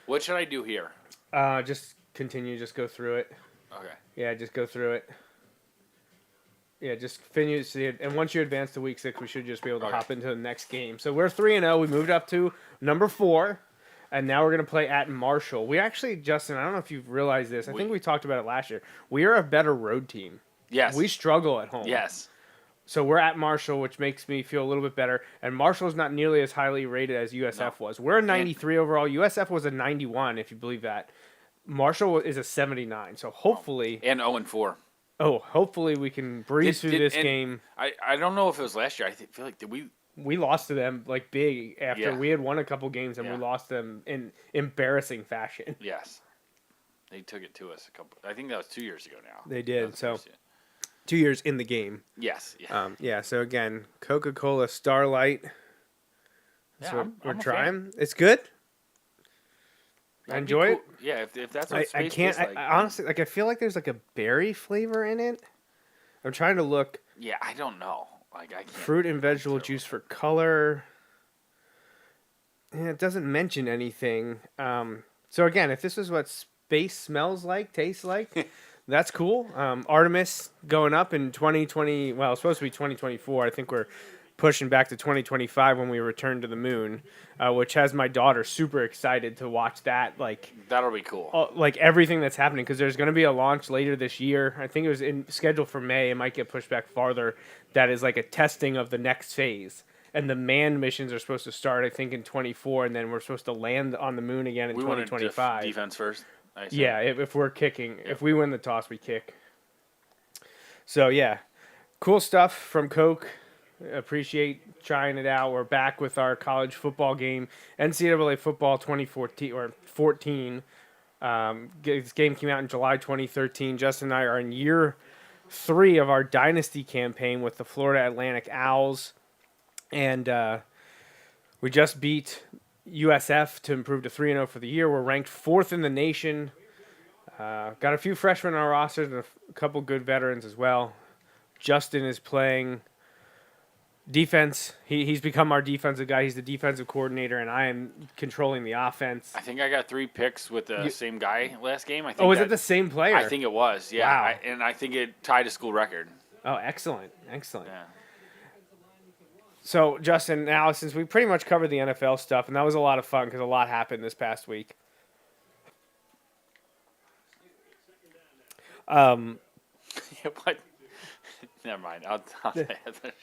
What should I do here? Just continue. Just go through it. Okay. Yeah, just go through it. Yeah, just finish it. And once you advance to week 6, we should just be able to hop into the next game. So we're 3-0. We moved up to number 4. And now we're going to play at Marshall. We actually, Justin, I don't know if you've realized this. I think we talked about it last year. We are a better road team. Yes. We struggle at home. Yes. So we're at Marshall, which makes me feel a little bit better. And Marshall's not nearly as highly rated as USF was. We're a 93 overall. USF was a 91, if you believe that. Marshall is a 79. So hopefully, And 0-4. hopefully we can breeze through this game. I don't know if it was last year. Feel like We lost to them like big after Yeah. we had won a couple games, and we Yeah. lost them in embarrassing fashion. Yes. They took it to us I think that was 2 years ago now. They That did. was the So first year. 2 years in the game. Yes. Yeah. Yeah. So again, Coca-Cola Starlight. That's Yeah, what I'm we're a trying. It's good. I That'd be enjoy cool. it. Yeah, if that's what I space can't. tastes like. I honestly I feel like there's like a berry flavor in it. I'm trying to look. Yeah, I don't know. Like I can't. Fruit and vegetable juice for color. Yeah, it doesn't mention anything. So again, if this is what space smells like, tastes like, that's cool. Artemis going up in 2020. Well, it's supposed to be 2024. I think we're pushing back to 2025 when we return to the moon, which has my daughter super excited to watch that. Like That'll be cool. like everything that's happening, because there's going to be a launch later this year. I think it was scheduled for May. It might get pushed back farther. That is like a testing of the next phase. And the manned missions are supposed to start, I think, in 24, and then we're supposed to land on the moon again in We want 2025. defense first. I assume. Yeah, if we're kicking. If we win the toss, we kick. So, yeah. Cool stuff from Coke. Appreciate trying it out. We're back with our college football game. NCAA Football 2014 or 14. This game came out in July 2013. Justin and I are in year 3 of our Dynasty campaign with the Florida Atlantic Owls. And we just beat USF to improve to 3-0 for the year. We're ranked 4th in the nation. Got a few freshmen on our roster and a couple good veterans as well. Justin is playing defense. He's become our defensive guy. He's the defensive coordinator, and I am controlling the offense. I think I got 3 picks with the same guy last game. I think. Oh, was it the same player? I think it was. Yeah. Wow. And I think it tied a school record. Oh, excellent. Excellent. Yeah. So, Justin, now since we pretty much covered the NFL stuff, and that was a lot of fun because a lot happened this past week. What? Never mind. I'll say it.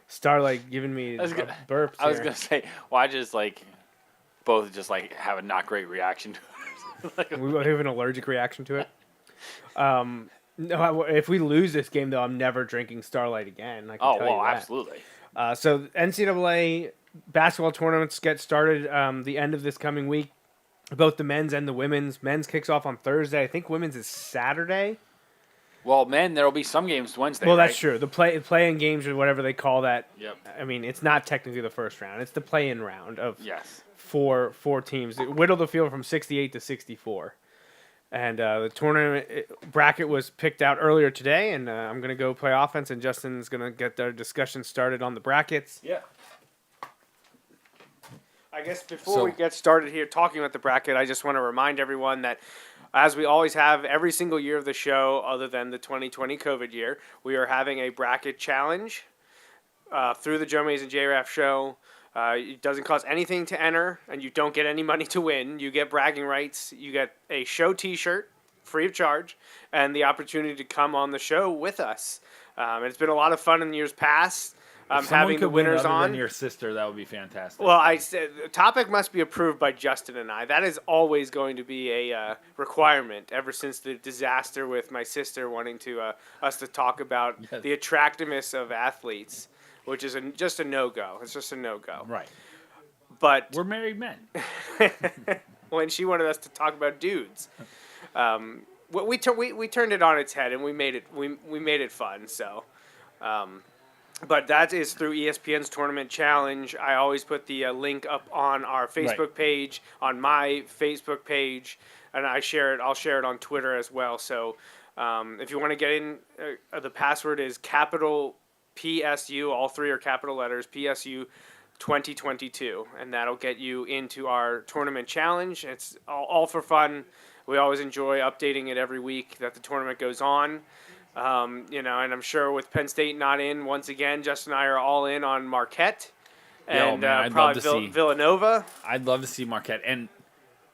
Starlight giving me burps. I was here. gonna say, why just both just have a not great reaction to it. We have an allergic reaction to it. No, if we lose this game, though, I'm never drinking Starlight again. I can tell you that. Absolutely. So NCAA basketball tournaments get started the end of this coming week. Both the men's and the women's. Men's kicks off on Thursday. I think women's is Saturday. Well, men, there'll be some games Wednesday. Well, right? that's true. The play-in games or whatever they call that. Yep. I mean, it's not technically the first round. It's the play-in round of Yes. four teams. It whittled the field from 68 to 64. And the tournament bracket was picked out earlier today, and I'm going to go play offense, and Justin's going to get their discussion started on the brackets. Yeah. I guess before we get started here talking about the bracket, I just want to remind everyone that, as we always have every single year of the show, other than the 2020 COVID year, we are having a bracket challenge through the Joe Mays and J-Raff show. It doesn't cost anything to enter, and you don't get any money to win. You get bragging rights. You get a show T-shirt, free of charge, and the opportunity to come on the show with us. And it's been a lot of fun in years past. Having the winners other on. than your sister, that would be fantastic. Well, I said the topic must be approved by Justin and I. That is always going to be a requirement. Ever since the disaster with my sister wanting to us to talk about the attractiveness of athletes, which is just a no-go. It's just a no-go. Right. But we're married men. When she wanted us to talk about dudes, we turned it on its head and we made it fun. So. But that is through ESPN's Tournament Challenge. I always put the link up on our Facebook page, on my Facebook page, and I'll share it on Twitter as well. So if you want to get in, the password is capital PSU, all 3 are capital letters, PSU 2022, and that'll get you into our Tournament Challenge. It's all for fun. We always enjoy updating it every week that the tournament goes on. And I'm sure with Penn State not in once again, Justin and I are all in on Marquette and probably Villanova. I'd love to see Marquette. And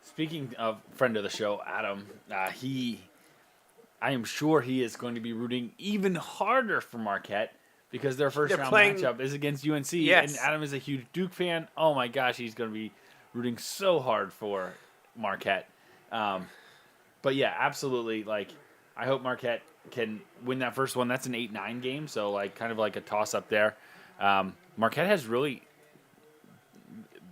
speaking of friend of the show, Adam, I am sure he is going to be rooting even harder for Marquette because their first round playing- matchup is against UNC, Yes. and Adam is a huge Duke fan. Oh my gosh, he's going to be rooting so hard for Marquette. But yeah, absolutely. Like, I hope Marquette can win that first one. That's an 8-9 game, so like kind of like a toss up there. Marquette has really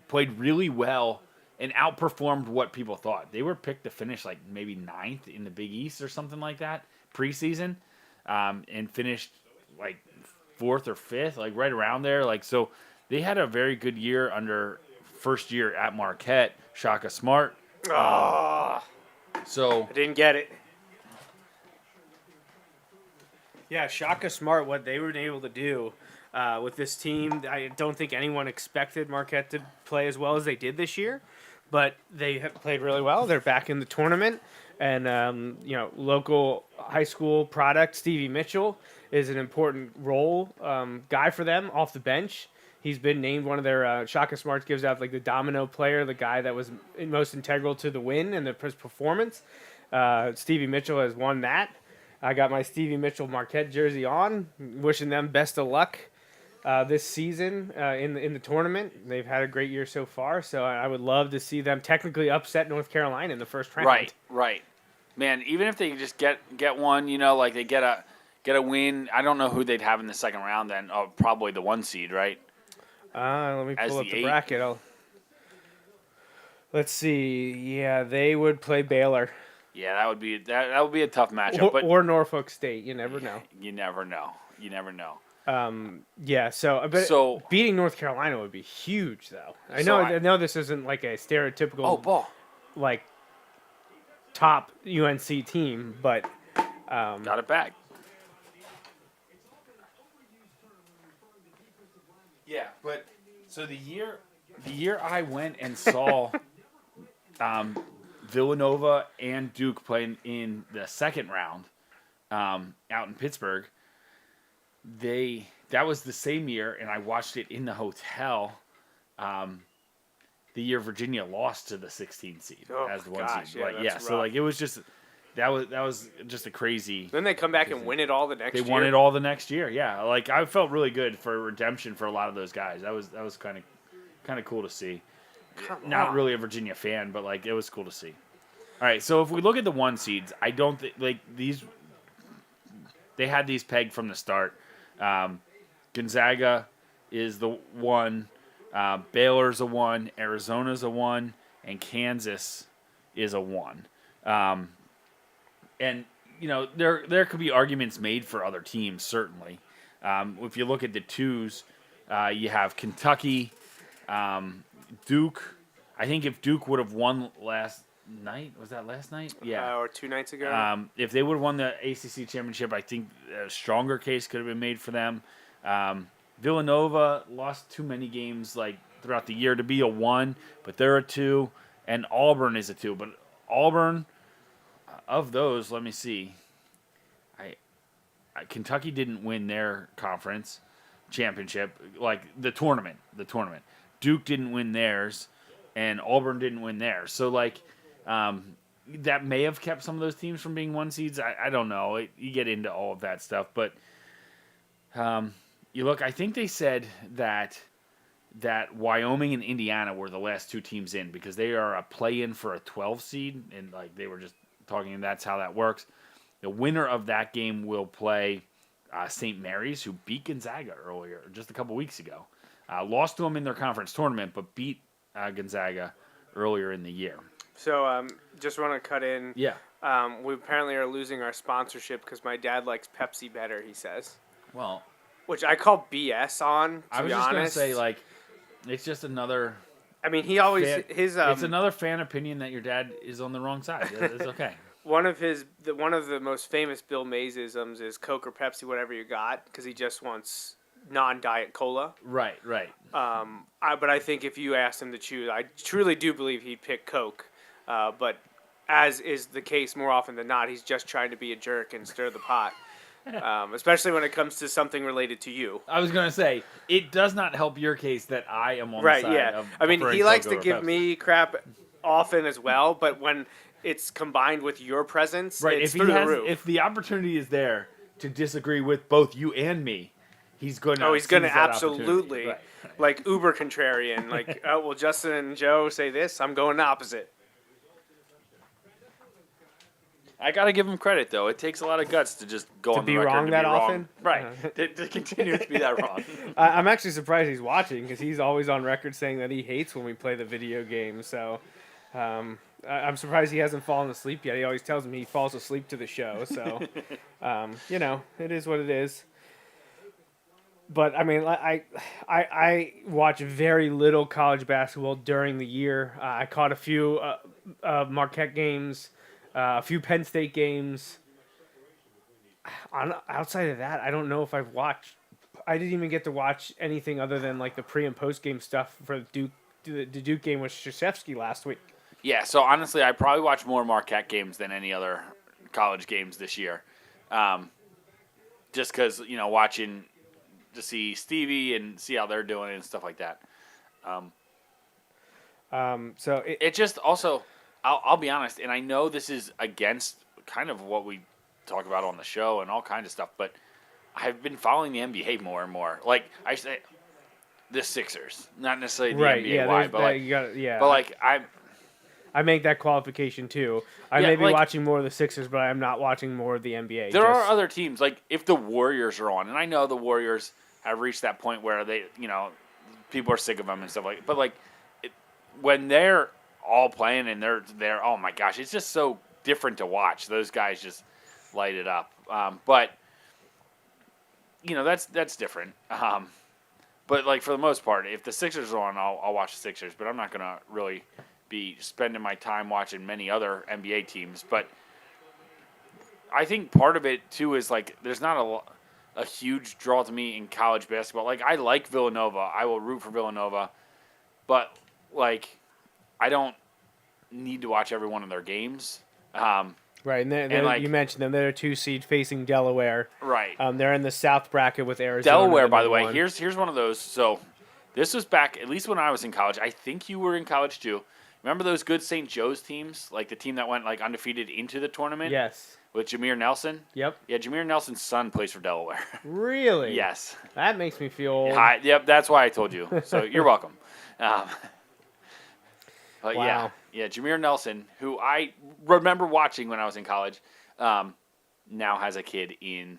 played really well and outperformed what people thought. They were picked to finish like maybe 9th in the Big East or something like that preseason, and finished like 4th or 5th, like right around there. Like, so they had a very good year under first year at Marquette. Shaka Smart. So I didn't get it. Yeah, Shaka Smart, what they were able to do with this team, I don't think anyone expected Marquette to play as well as they did this year, but they have played really well. They're back in the tournament, and local high school product, Stevie Mitchell, is an important role guy for them off the bench. He's been named one of their Shaka Smart gives out like the domino player, the guy that was most integral to the win and his performance. Stevie Mitchell has won that. I got my Stevie Mitchell Marquette jersey on, wishing them best of luck this season in the tournament. They've had a great year so far, so I would love to see them technically upset North Carolina in the first round. Right. Man, even if they just get one, like they get a win. I don't know who they'd have in the second round. Then probably the 1 seed, right? Let me As pull up the the 8. bracket. Let's see. Yeah, they would play Baylor Yeah, that would be a tough matchup. But or Norfolk State. You never know. you never know. Yeah. So beating North Carolina would be huge, though. I know this isn't like a stereotypical ball. like top UNC team, but Got it back. yeah, but so the year I went and saw Villanova and Duke playing in the second round out in Pittsburgh, that was the same year, and I watched it in the hotel. The year Virginia lost to the 16 seed as the 1 seed. So like it was just that was just a crazy. Then they come back and win it all the next year. They won it all the next year. Yeah, like I felt really good for redemption for a lot of those guys. That was kind of cool to see. Not really a Virginia fan, but like it was cool to see. All right, so if we look at the 1 seeds, I don't think like these. They had these pegged from the start. Gonzaga is the 1. Baylor's a 1. Arizona's a 1, and Kansas is a 1. And there could be arguments made for other teams, certainly. If you look at the 2s, you have Kentucky, Duke. I think if Duke would have won last night, was that last night? Yeah. Or 2 nights ago. If they would have won the ACC championship, I think a stronger case could have been made for them. Villanova lost too many games like throughout the year to be a 1, but they're a 2, and Auburn is a 2. But Auburn, of those, let me see. Kentucky didn't win their conference championship, like the tournament. Duke didn't win theirs, and Auburn didn't win theirs. So like that may have kept some of those teams from being 1 seeds. I don't know. You get into all of that stuff, but you look. I think they said that Wyoming and Indiana were the last 2 teams in because they are a play-in for a 12 seed, and like they were just talking, and that's how that works. The winner of that game will play St. Mary's, who beat Gonzaga earlier, just a couple weeks ago. Lost to them in their conference tournament, but beat Gonzaga earlier in the year. So just want to cut in. Yeah. We apparently are losing our sponsorship because my dad likes Pepsi better, he says. Well, which I call BS on, I was just going to say, like, it's just another... I mean, he always... it's another fan opinion that your dad is on the wrong side. It's okay. One of the most famous Bill Mays-isms is Coke or Pepsi, whatever you got, because he just wants non-diet cola. Right. But I think if you asked him to choose, I truly do believe he'd pick Coke. But as is the case more often than not, he's just trying to be a jerk and stir the pot. Especially when it comes to something related to you. I was going to say, it does not help your case that I am on the side of I mean, he likes to Coke give over Pepsi. me crap often as well, but when it's combined with your presence, right? it's through the roof. If the opportunity is there to disagree with both you and me, he's going to. Oh, he's going to seize that opportunity. absolutely, Right. like uber contrarian. Like, oh well, Justin and Joe say this, I'm going opposite. I gotta give him credit though. It takes a lot of guts to just go To on the be record wrong to that be wrong. often? Right? To continue to be that wrong. I'm actually surprised he's watching because he's always on record saying that he hates when we play the video game. So I'm surprised he hasn't fallen asleep yet. He always tells me he falls asleep to the show. So, it is what it is. But I mean, I watch very little college basketball during the year. I caught a few Marquette games, a few Penn State games. Outside of that, I don't know if I've watched. I didn't even get to watch anything other than like the pre and post game stuff for the Duke game with Krzyzewski last week. Yeah. So honestly, I probably watched more Marquette games than any other college games this year, just because watching to see Stevie and see how they're doing and stuff like that. So It just also, I'll be honest, and I know this is against kind of what we talk about on the show and all kinds of stuff, but I've been following the NBA more and more. Like I say, the Sixers, not necessarily the right, NBA yeah, wide, but like, you got yeah. but like I make that qualification too. I may be watching more of the Sixers, but I'm not watching more of the NBA. There are other teams, like if the Warriors are on, and I know the Warriors have reached that point where they, people are sick of them and stuff like. But like, when they're all playing and they're, oh my gosh, it's just so different to watch. Those guys just light it up. But that's different. But like for the most part, if the Sixers are on, I'll watch the Sixers. But I'm not gonna really be spending my time watching many other NBA teams. But I think part of it too is like there's not a huge draw to me in college basketball. Like I like Villanova, I will root for Villanova, but like I don't need to watch every one of their games. Right, and you mentioned them. They're a 2 seed facing Delaware. Right. They're in the South bracket with Arizona. Delaware, by the way, here's one of those. So this was back at least when I was in college. I think you were in college too. Remember those good St. Joe's teams, like the team that went like undefeated into the tournament? Yes. With Jameer Nelson? Yep. Yeah, Jameer Nelson's son plays for Delaware. Really? Yes. That makes me feel old. Yep, that's why I told you. So you're welcome. But wow. Yeah, Jameer Nelson, who I remember watching when I was in college, now has a kid in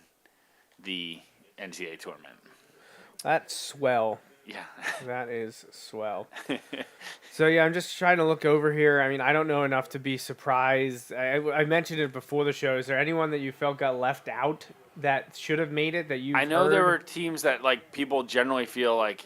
the NCAA tournament. That's swell. Yeah. That is swell. So, yeah, I'm just trying to look over here. I mean, I don't know enough to be surprised. I mentioned it before the show. Is there anyone that you felt got left out that should have made it that you I know there were teams that, like, people generally feel like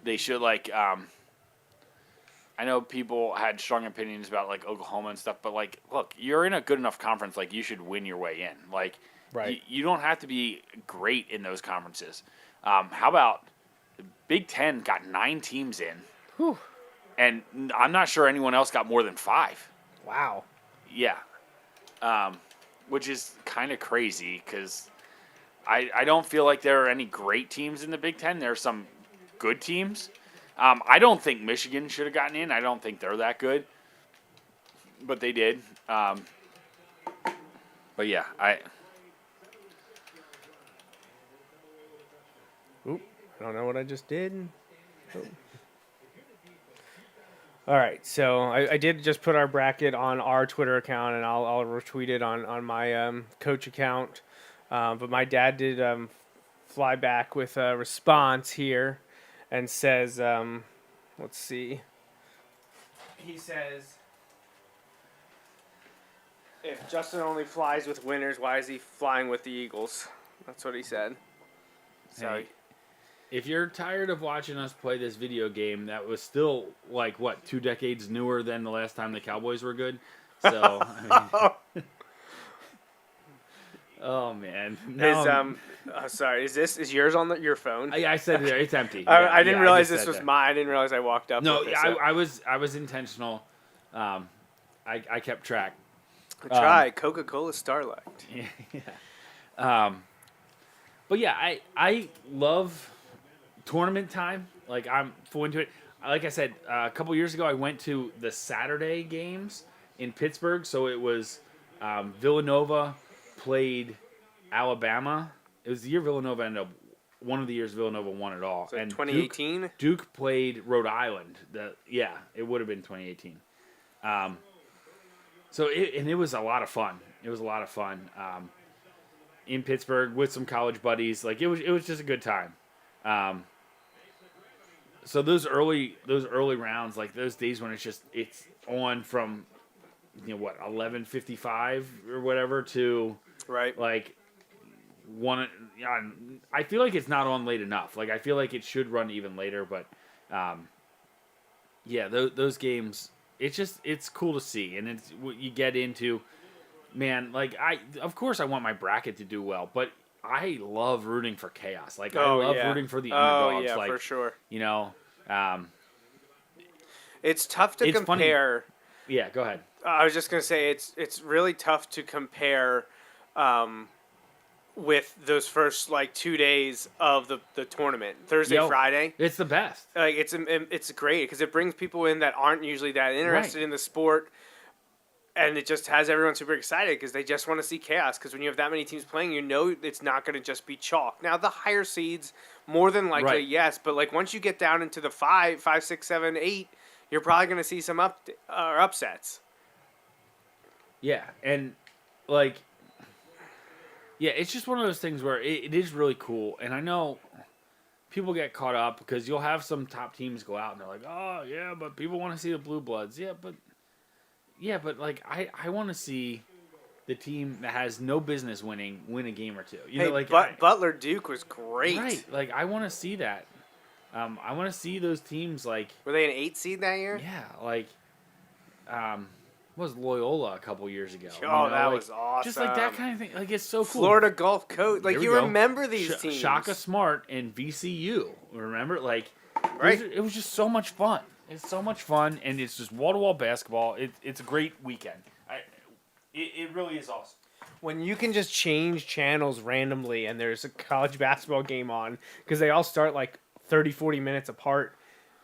they should, like, I know people had strong opinions about, like, Oklahoma and stuff, but, like, look, you're in a good enough conference, like, you should win your way in. Like, right. You don't have to be great in those conferences. How about the Big Ten got 9 teams in? Whew. And I'm not sure anyone else got more than 5. Wow. Yeah. Which is kind of crazy because I don't feel like there are any great teams in the Big Ten. There are some good teams. I don't think Michigan should have gotten in. I don't think they're that good. But they did. But yeah, Oop, I don't know what I just did. Oop. All right, so I did just put our bracket on our Twitter account, and I'll retweet it on my coach account. But my dad did fly back with a response here and says, let's see. He says, if Justin only flies with winners, why is he flying with the Eagles? That's what he said. So. Hey, if you're tired of watching us play this video game that was still, like, 2 decades newer than the last time the Cowboys were good? So, I mean, oh, man. No, sorry, is yours on your phone? I said it, it's empty. I didn't realize this just was said that. mine. I didn't realize I walked up No, with it, so. I was intentional. I kept track. Try Coca-Cola Starlight. Yeah. But yeah, I love tournament time. Like, I'm full into it. Like I said, a couple years ago, I went to the Saturday games in Pittsburgh. So it was Villanova played Alabama. It was the year Villanova ended up one of the years Villanova won it all. So and 2018? Duke played Rhode Island. It would have been 2018. It was a lot of fun. It was a lot of fun in Pittsburgh with some college buddies. Like it was just a good time. So those early rounds, like those days when it's on from 11:55 or whatever to Right. like one. I feel like it's not on late enough. Like I feel like it should run even later, but those games. It's cool to see, and it's what you get into. Man, like of course I want my bracket to do well, but I love rooting for chaos. Like I love rooting for the underdogs. Oh yeah, like, for sure. It's tough to compare. Funny. Yeah, go ahead. I was just gonna say it's really tough to compare with those first 2 days of the tournament, Thursday, Friday. It's the best. Like it's great because it brings people in that aren't usually that interested in the sport, and it just has everyone super excited because they just want to see chaos. Because when you have that many teams playing, it's not going to just be chalk. Now the higher seeds, more than likely, yes, but once you get down into the 5, 6, 7, 8, you're probably going to see some upsets. Yeah, and it's just one of those things where it is really cool. And I know people get caught up because you'll have some top teams go out and they're like, oh, yeah, but people want to see the Blue Bloods. Yeah, but I want to see the team that has no business win a game or two. Butler Duke was great. Right. Like, I want to see that. I want to see those teams Were they an 8 seed that year? Yeah, what was Loyola a couple years ago? Oh, that was awesome. Just like that kind of thing. Like, it's so cool. Florida Gulf Coast. Like, you remember these teams. Shaka Smart and VCU. Remember? Like, right. It was just so much fun. It's so much fun, and it's just wall-to-wall basketball. It's a great weekend. It really is awesome. When you can just change channels randomly and there's a college basketball game on, because they all start 30, 40 minutes apart.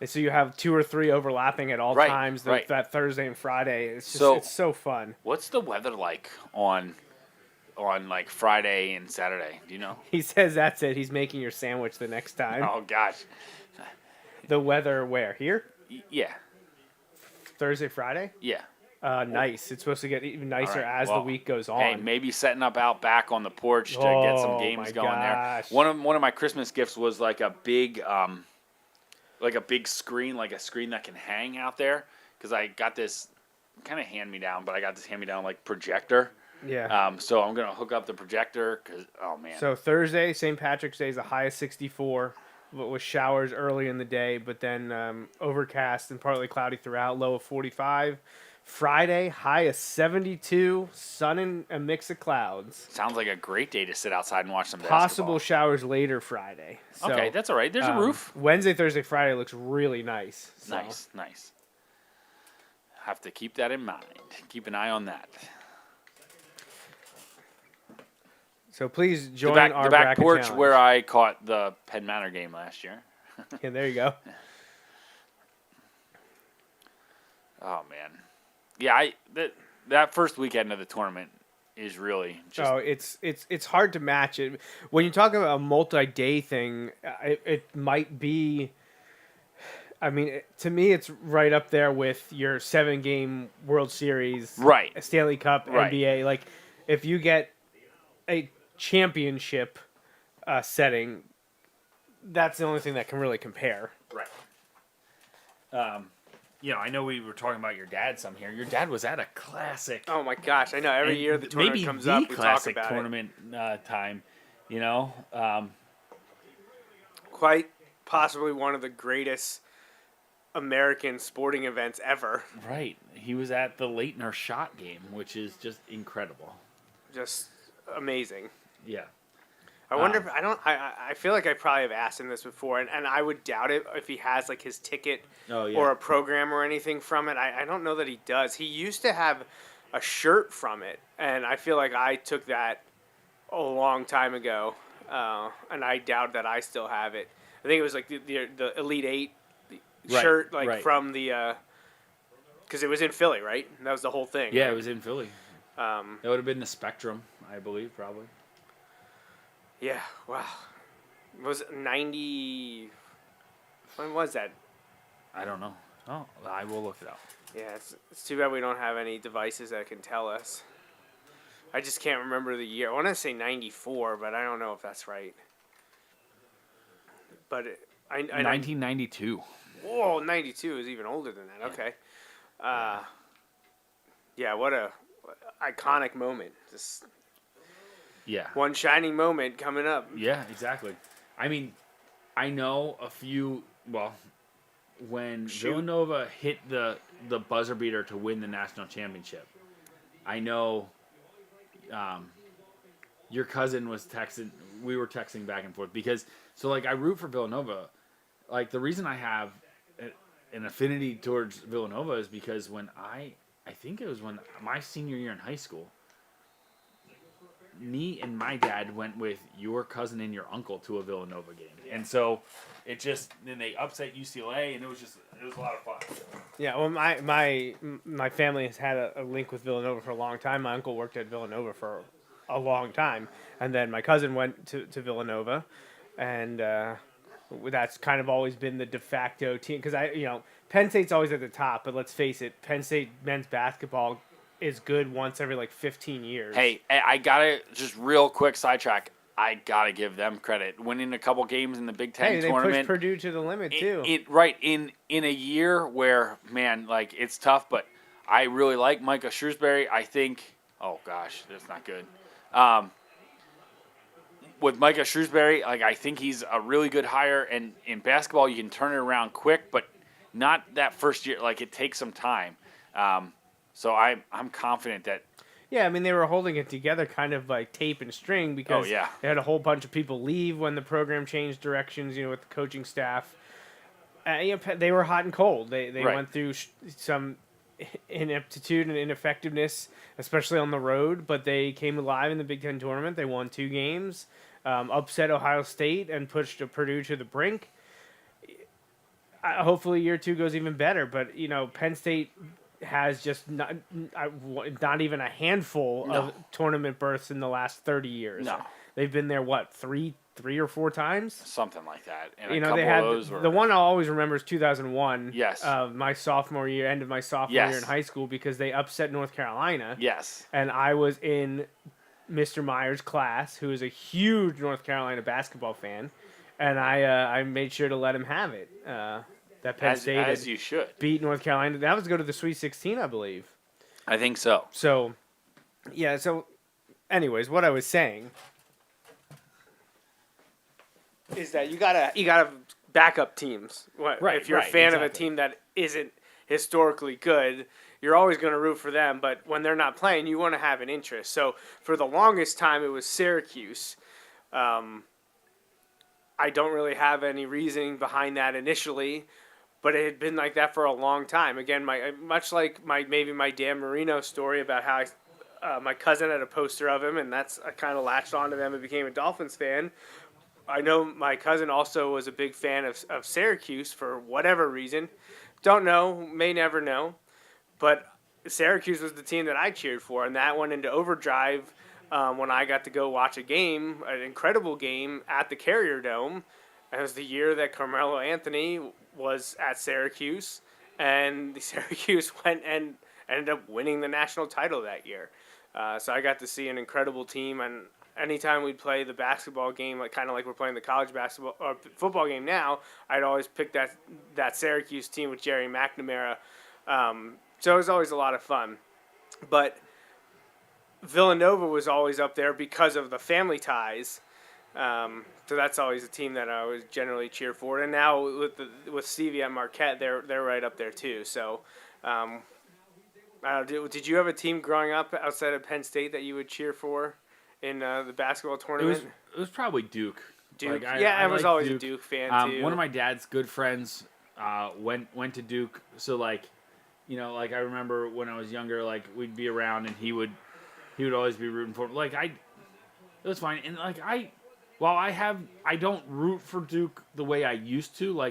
And so you have 2 or 3 overlapping at all times that Thursday and Friday. It's so fun. What's the weather like on Friday and Saturday? Do you know? He says that's it. He's making your sandwich the next time. Oh gosh. The weather where? Here? Yeah. Thursday, Friday? Yeah. Nice. It's supposed to get even nicer as the week goes on. Hey, maybe setting up out back on the porch to get some games going there. One of my Christmas gifts was a big screen, like a screen that can hang out there. Because I got this kind of hand-me-down, but I got this hand-me-down projector. Yeah. So I'm gonna hook up the projector because man. So Thursday, St. Patrick's Day is a high of 64. With showers early in the day, but then overcast and partly cloudy throughout, low of 45. Friday, high of 72, sun and a mix of clouds. Sounds like a great day to sit outside and watch some Possible basketball. showers later Friday. So, okay, that's all right. There's a roof. Wednesday, Thursday, Friday looks really nice. So. Nice. Have to keep that in mind. Keep an eye on that. So please join our the back bracket porch challenge. where I caught the Penn Manor game last year. Yeah, there you go. Oh man, yeah. That first weekend of the tournament is really just. Oh, it's hard to match it when you talk about a multi-day thing. It might be. I mean, to me, it's right up there with your 7-game World Series, right? Stanley Cup, right. NBA. Like, if you get a championship setting, that's the only thing that can really compare. Right. I know we were talking about your dad some here. Your dad was at a classic. Oh my gosh, I know. Every year the tournament comes up, we talk about tournament time. Quite possibly one of the greatest American sporting events ever. Right. He was at the Leitner shot game, which is just incredible. Just amazing. Yeah. I wonder if I feel like I probably have asked him this before, and I would doubt it if he has his ticket or a program or anything from it. I don't know that he does. He used to have a shirt from it, and I feel like I took that a long time ago, and I doubt that I still have it. I think it was the Elite Eight shirt, from the because it was in Philly, right? That was the whole thing. Yeah, right? it was in Philly. That would have been the Spectrum, I believe, probably. Yeah, wow. Was it 90? When was that? I don't know. Oh, I will look it up. Yeah, it's too bad we don't have any devices that can tell us. I just can't remember the year. I want to say 94, but I don't know if that's right. But I 1992. Whoa, 92 is even older than that. Okay. Yeah, what a iconic moment. Just one shining moment coming up. Yeah, exactly. I mean, I know a few. Well, when Villanova hit the buzzer beater to win the national championship, I know your cousin was texting. We were texting back and forth because I root for Villanova. Like, the reason I have an affinity towards Villanova is because when I think it was when my senior year in high school, me and my dad went with your cousin and your uncle to a Villanova game. And so then they upset UCLA, and it was a lot of fun. Yeah, well, my family has had a link with Villanova for a long time. My uncle worked at Villanova for a long time, and then my cousin went to Villanova, and that's kind of always been the de facto team. Because Penn State's always at the top, but let's face it, Penn State men's basketball is good once every 15 years. Hey, I gotta just real quick sidetrack. I gotta give them credit, winning a couple games in the Big Ten tournament. They pushed Purdue to the limit too. In a year where, man, it's tough, but I really like Micah Shrewsbury. I think, oh gosh, that's not good. With Micah Shrewsbury, I think he's a really good hire, and in basketball you can turn it around quick, but not that first year. It takes some time. So I'm confident that. Yeah, I mean, they were holding it together kind of like tape and string because they had a whole bunch of people leave when the program changed directions, with the coaching staff. They were hot and cold. They went through some ineptitude and ineffectiveness, especially on the road, but they came alive in the Big Ten tournament. They won 2 games, upset Ohio State, and pushed Purdue to the brink. Hopefully year 2 goes even better, but, Penn State has just not even a handful of tournament berths in the last 30 years. No. They've been there, three or 4 times? Something like that. And they had the one I'll always remember is 2001. Yes. My sophomore year, end of my sophomore year in high school, because they upset North Carolina. Yes. And I was in Mr. Meyer's class, who is a huge North Carolina basketball fan, and I made sure to let him have it. That Penn State as you should beat North Carolina. That was go to the Sweet 16, I believe. I think so. So, yeah. So, anyways, what I was saying is that you gotta back up teams. If you're a fan of a team that isn't historically good, you're always going to root for them. But when they're not playing, you want to have an interest. So for the longest time, it was Syracuse. I don't really have any reasoning behind that initially, but it had been like that for a long time. Again, much like my Dan Marino story about how my cousin had a poster of him, and I kind of latched onto them and became a Dolphins fan. I know my cousin also was a big fan of Syracuse for whatever reason. Don't know, may never know. But Syracuse was the team that I cheered for, and that went into overdrive when I got to go watch a game, an incredible game at the Carrier Dome. It was the year that Carmelo Anthony was at Syracuse, and the Syracuse went and ended up winning the national title that year. So I got to see an incredible team, and anytime we'd play the basketball game, kind of like we're playing the college basketball or football game now, I'd always pick that Syracuse team with Jerry McNamara. So it was always a lot of fun. But Villanova was always up there because of the family ties. So that's always a team that I always generally cheer for. And now with Stevie at Marquette, they're right up there too. So did you have a team growing up outside of Penn State that you would cheer for in the basketball tournament? It was probably Duke. Duke. I was always Duke. A Duke fan too. One of my dad's good friends went to Duke. So I remember when I was younger, we'd be around and he would always be rooting for him. It was fine. And I don't root for Duke the way I used to.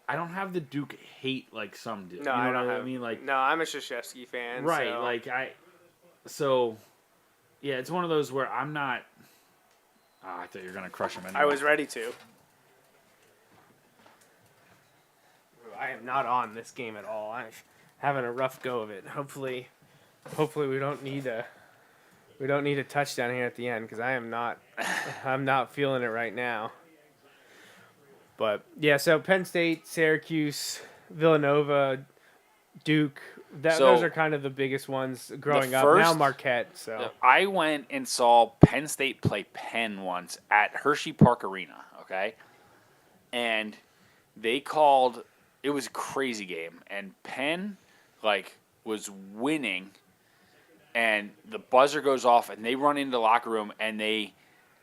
I don't have the Duke hate like some do. No, you know I don't what I mean? No, I'm a Krzyzewski fan. Right. So. Yeah, it's one of those where I'm not. I thought you were gonna crush him anyway. I was ready to. I am not on this game at all. I'm having a rough go of it. Hopefully we don't need a touchdown here at the end because I'm not feeling it right now. But yeah, so Penn State, Syracuse, Villanova, Duke. Those are kind of the biggest ones growing up. Now Marquette. So I went and saw Penn State play Penn once at Hershey Park Arena. Okay, and they called. It was a crazy game, and Penn was winning, and the buzzer goes off, and they run into the locker room, and they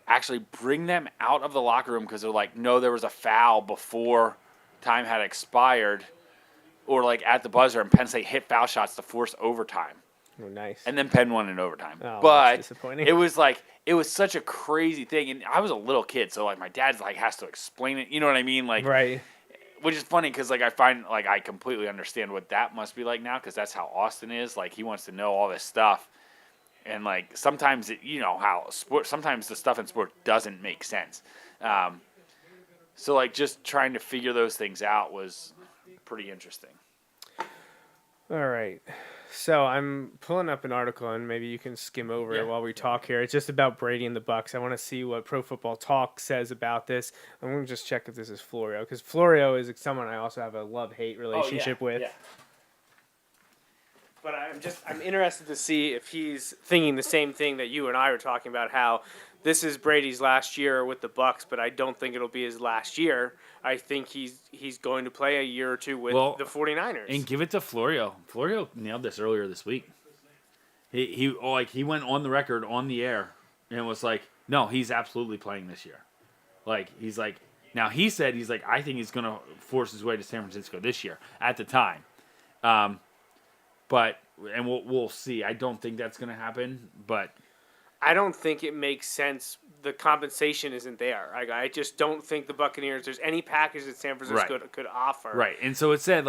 actually bring them out of the locker room because they're like, no, there was a foul before time had expired. Or at the buzzer, and Penn State hit foul shots to force overtime. Oh, nice. And then Penn won in overtime. Oh, but that's disappointing. it was such a crazy thing, and I was a little kid, so my dad's has to explain it. You know what I mean? Right. Which is funny because I find I completely understand what that must be like now because that's how Austin is. He wants to know all this stuff, and sometimes how sport. Sometimes the stuff in sport doesn't make sense. So just trying to figure those things out was pretty interesting. All right. So I'm pulling up an article, and maybe you can skim over it while we talk here. It's just about Brady and the Bucs. I want to see what Pro Football Talk says about this. I'm going to just check if this is Florio, because Florio is someone I also have a love-hate relationship with. Yeah. But I'm interested to see if he's thinking the same thing that you and I were talking about, how this is Brady's last year with the Bucs, but I don't think it'll be his last year. I think he's going to play a year or two with the 49ers. And give it to Florio. Florio nailed this earlier this week. He went on the record on the air and was like, no, he's absolutely playing this year. Now he said I think he's going to force his way to San Francisco this year at the time. But we'll see. I don't think that's going to happen, but I don't think it makes sense. The compensation isn't there. I just don't think the Buccaneers, there's any package that San Francisco could offer. Right. And so it said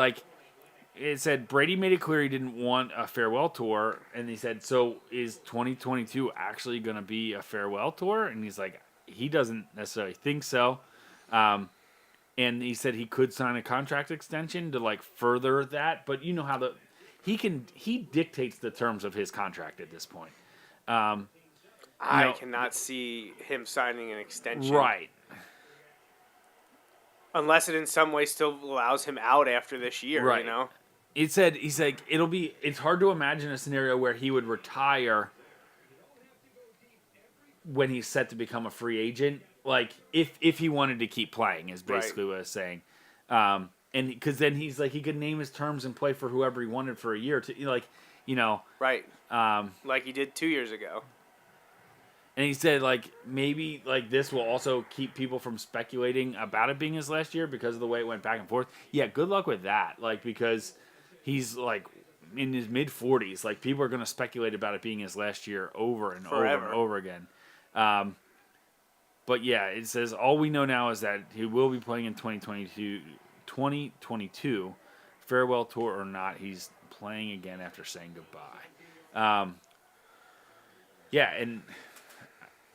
Brady made it clear he didn't want a farewell tour, and he said, so is 2022 actually going to be a farewell tour? And he's like, he doesn't necessarily think so. And he said he could sign a contract extension to further that, but you know how he dictates the terms of his contract at this point. I cannot see him signing an extension. Right. Unless it in some way still allows him out after this year, right. It said he's like it's hard to imagine a scenario where he would retire when he's set to become a free agent. If he wanted to keep playing is basically what I was saying. And because then he's he could name his terms and play for whoever he wanted for a year right. Like he did 2 years ago. And he said, maybe, this will also keep people from speculating about it being his last year because of the way it went back and forth. Yeah, good luck with that. Because he's, in his mid-40s. People are going to speculate about it being his last year over and Forever. over and over again. But, yeah, it says all we know now is that he will be playing in 2022. Farewell tour or not, he's playing again after saying goodbye. Yeah, and...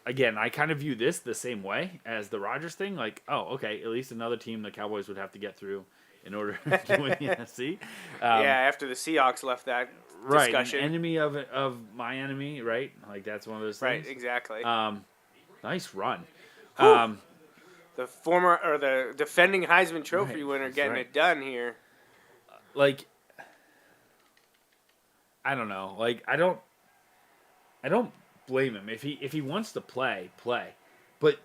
Again, I kind of view this the same way as the Rodgers thing. Okay, at least another team the Cowboys would have to get through in order to win the NFC. After the Seahawks left that discussion. Right, an enemy of my enemy, right? That's one of those things. Right, exactly. Nice run. The defending Heisman Trophy winner getting it done here. I don't know. I don't blame him if he wants to play, but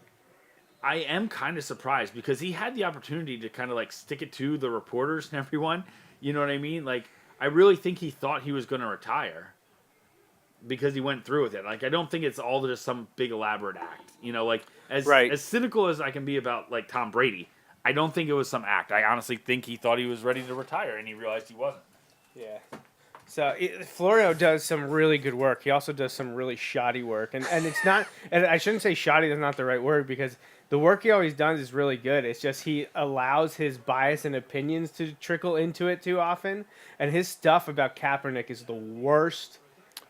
I am kind of surprised because he had the opportunity to kind of stick it to the reporters and everyone. You know what I mean? I really think he thought he was going to retire because he went through with it. I don't think it's all just some big elaborate act. As cynical as I can be about Tom Brady, I don't think it was some act. I honestly think he thought he was ready to retire and he realized he wasn't. Yeah. So Florio does some really good work. He also does some really shoddy work, and it's not. And I shouldn't say shoddy. That's not the right word because the work he always does is really good. It's just he allows his bias and opinions to trickle into it too often, and his stuff about Kaepernick is the worst.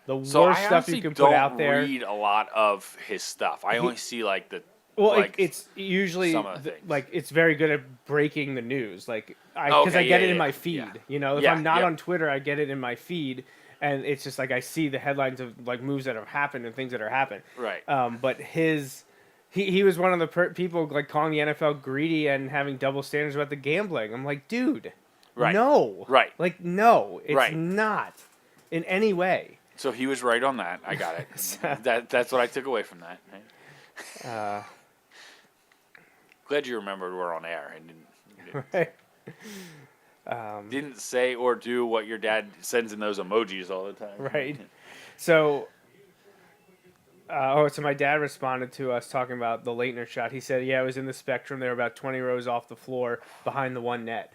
The worst stuff you can put out there. I don't read a lot of his stuff. I only see the Well, like, it's usually some of the things. like it's very good at breaking the news. Like I Okay, get yeah, it in yeah, my yeah. feed. You know, if Yeah, I'm not yep. on Twitter, I get it in my feed, and it's just like I see the headlines of like moves that have happened and things that are happened. Right. But he was one of the people like calling the NFL greedy and having double standards about the gambling. I'm like, dude, Right. no, Right. like no, it's Right. not in any way. So he was right on that. I got it. That's what I took away from that. Glad you remembered we're on air and Right. didn't say or do what your dad sends in those emojis all the time. Right. So, so my dad responded to us talking about the Leitner shot. He said, "Yeah, it was in the Spectrum. They were about 20 rows off the floor, behind the one net."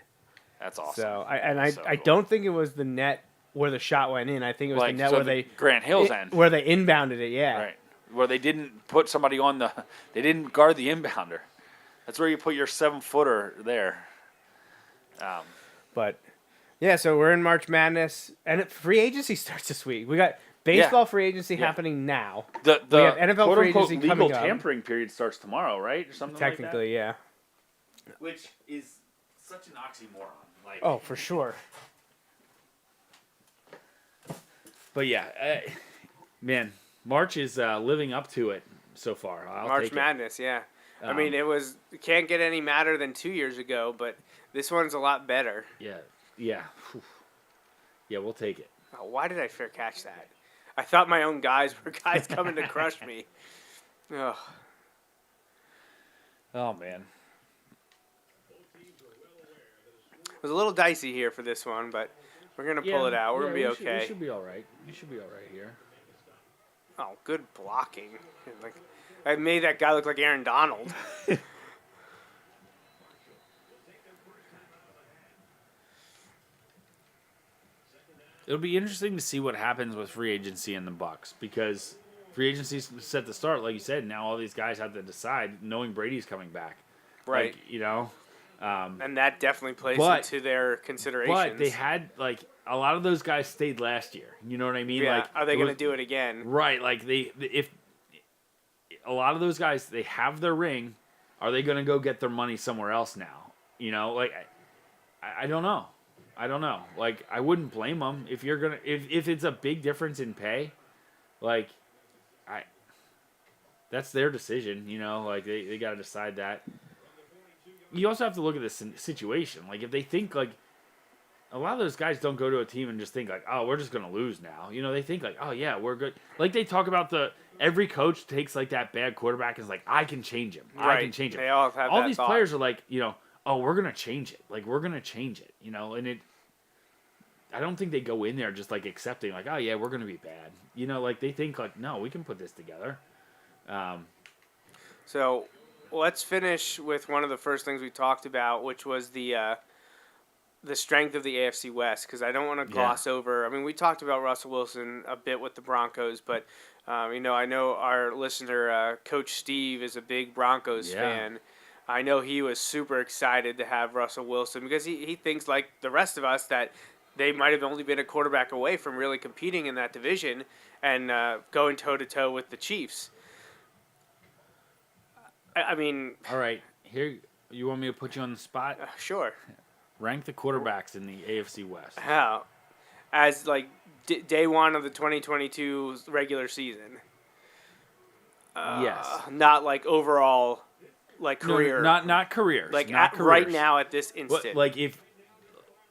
That's awesome. So, I So I cool. don't think it was the net where the shot went in. I think it was Like, the net so where the they Grant Hill's end. where they inbounded it. Yeah. Right. Where they didn't put somebody on they didn't guard the inbounder. That's where you put your 7-footer there. But yeah, so we're in March Madness, and free agency starts this week. We got baseball free agency happening now. The We have NFL quote free unquote agency legal coming up. tampering period starts tomorrow, right? Or something Technically, yeah. like that. Which is such an oxymoron. Like, Oh, for sure. But yeah, man, March is living up to it so far. I'll March take it. Madness, yeah. I mean, it can't get any madder than 2 years ago, but this one's a lot better. Yeah. Whew. Yeah, we'll take it. Oh, why did I fair catch that? I thought my own guys were guys coming to crush me. Ugh. Oh man. It was a little dicey here for this one, but we're going to pull it out. We're going to be okay. We should be all right. We should be all right here. Oh, good blocking. Like, I made that guy look like Aaron Donald. It'll be interesting to see what happens with free agency and the Bucks, because free agency's set to start, like you said. Now all these guys have to decide, knowing Brady's coming back. Right. Like, you know. And that definitely plays But- into their considerations. But they had, like, a lot of those guys stayed last year. You know what I mean? Yeah, Like, are they it going to was- do it again? Right. Like, if a lot of those guys, they have their ring, are they going to go get their money somewhere else now? You know, like, I don't know. I don't know. Like, I wouldn't blame them if you're gonna if it's a big difference in pay. Like, that's their decision. You know, like they got to decide that. You also have to look at the situation. Like, if they think like a lot of those guys don't go to a team and just think like, oh, we're just gonna lose now. You know, they think like, oh yeah, we're good. Like they talk about every coach takes like that bad quarterback and is like, I can change him. I can change him. They all have all that these thought. players are like, you know, oh, we're gonna change it. Like we're gonna change it. You know, and I don't think they go in there just like accepting like, oh yeah, we're gonna be bad. You know, like they think like, no, we can put this together. So let's finish with one of the first things we talked about, which was the strength of the AFC West, because I don't want to gloss over. I mean, we talked about Russell Wilson a bit with the Broncos, but you know, I know our listener, Coach Steve, is a big Broncos fan. I know he was super excited to have Russell Wilson because he thinks, like the rest of us, that they might have only been a quarterback away from really competing in that division and going toe-to-toe with the Chiefs. I mean... All right, here, you want me to put you on the spot? Sure. Rank the quarterbacks in the AFC West. How? As, like, day one of the 2022 regular season. Yes. Not, like, overall, like, career. No, not careers. Like, not careers. right now at this instant.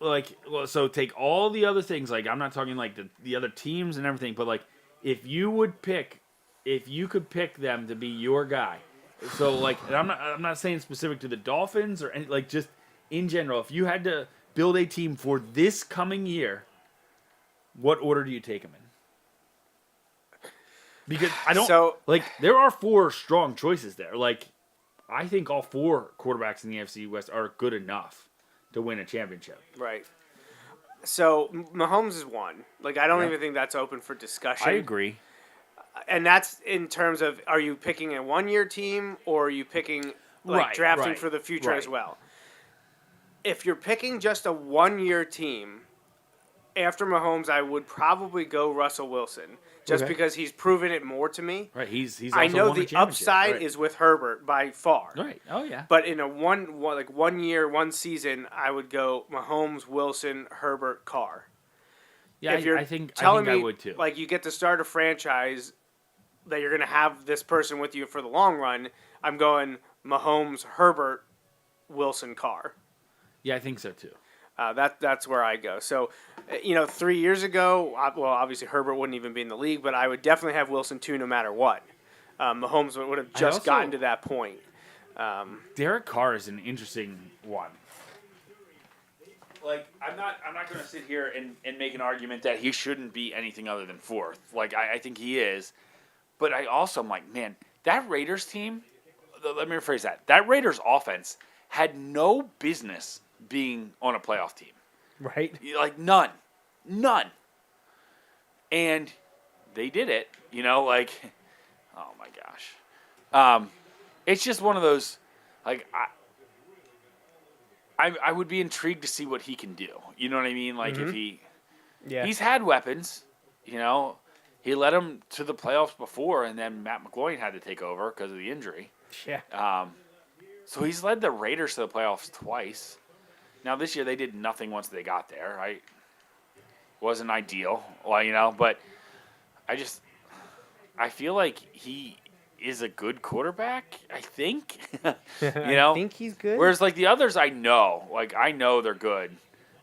Like, so take all the other things. Like, I'm not talking, like, the other teams and everything, but, like, if you could pick them to be your guy. So, like, and I'm not saying specific to the Dolphins or any, like, just in general, if you had to build a team for this coming year, what order do you take them in? Because I don't like there are 4 strong choices there. Like, I think all 4 quarterbacks in the AFC West are good enough to win a championship. Right. So Mahomes is one. Like, I don't even think that's open for discussion. I agree. And that's in terms of, are you picking a one-year team or are you picking, like, drafting for the future as well? If you're picking just a one-year team, after Mahomes, I would probably go Russell Wilson, just Okay. because he's proven it more to me. Right. He's I also know won a the championship. upside Right. is with Herbert by far. Right. Oh yeah. But in a one year, one season, I would go Mahomes, Wilson, Herbert, Carr. Yeah. If you're I think telling I me, would too. like, you get to start a franchise that you're going to have this person with you for the long run, I'm going Mahomes, Herbert, Wilson, Carr. Yeah, I think so too. That's where I go. So, 3 years ago, well, obviously Herbert wouldn't even be in the league, but I would definitely have Wilson too, no matter what. Mahomes would have just also- gotten to that point. Derek Carr is an interesting one. Like, I'm not going to sit here and make an argument that he shouldn't be anything other than fourth. Like, I think he is. But I also am like, man, that Raiders team, let me rephrase that. That Raiders offense had no business being on a playoff team. Right? Like, none. And they did it, like, oh my gosh. It's just one of those, like, I would be intrigued to see what he can do. You know what I mean? Like, if he's had weapons, he led them to the playoffs before, and then Matt McGloin had to take over because of the injury. Yeah. So he's led the Raiders to the playoffs twice. Now, this year they did nothing once they got there, right? Wasn't ideal, well, but I feel like he is a good quarterback, I think. I think he's good. Whereas, like, the others I know they're good.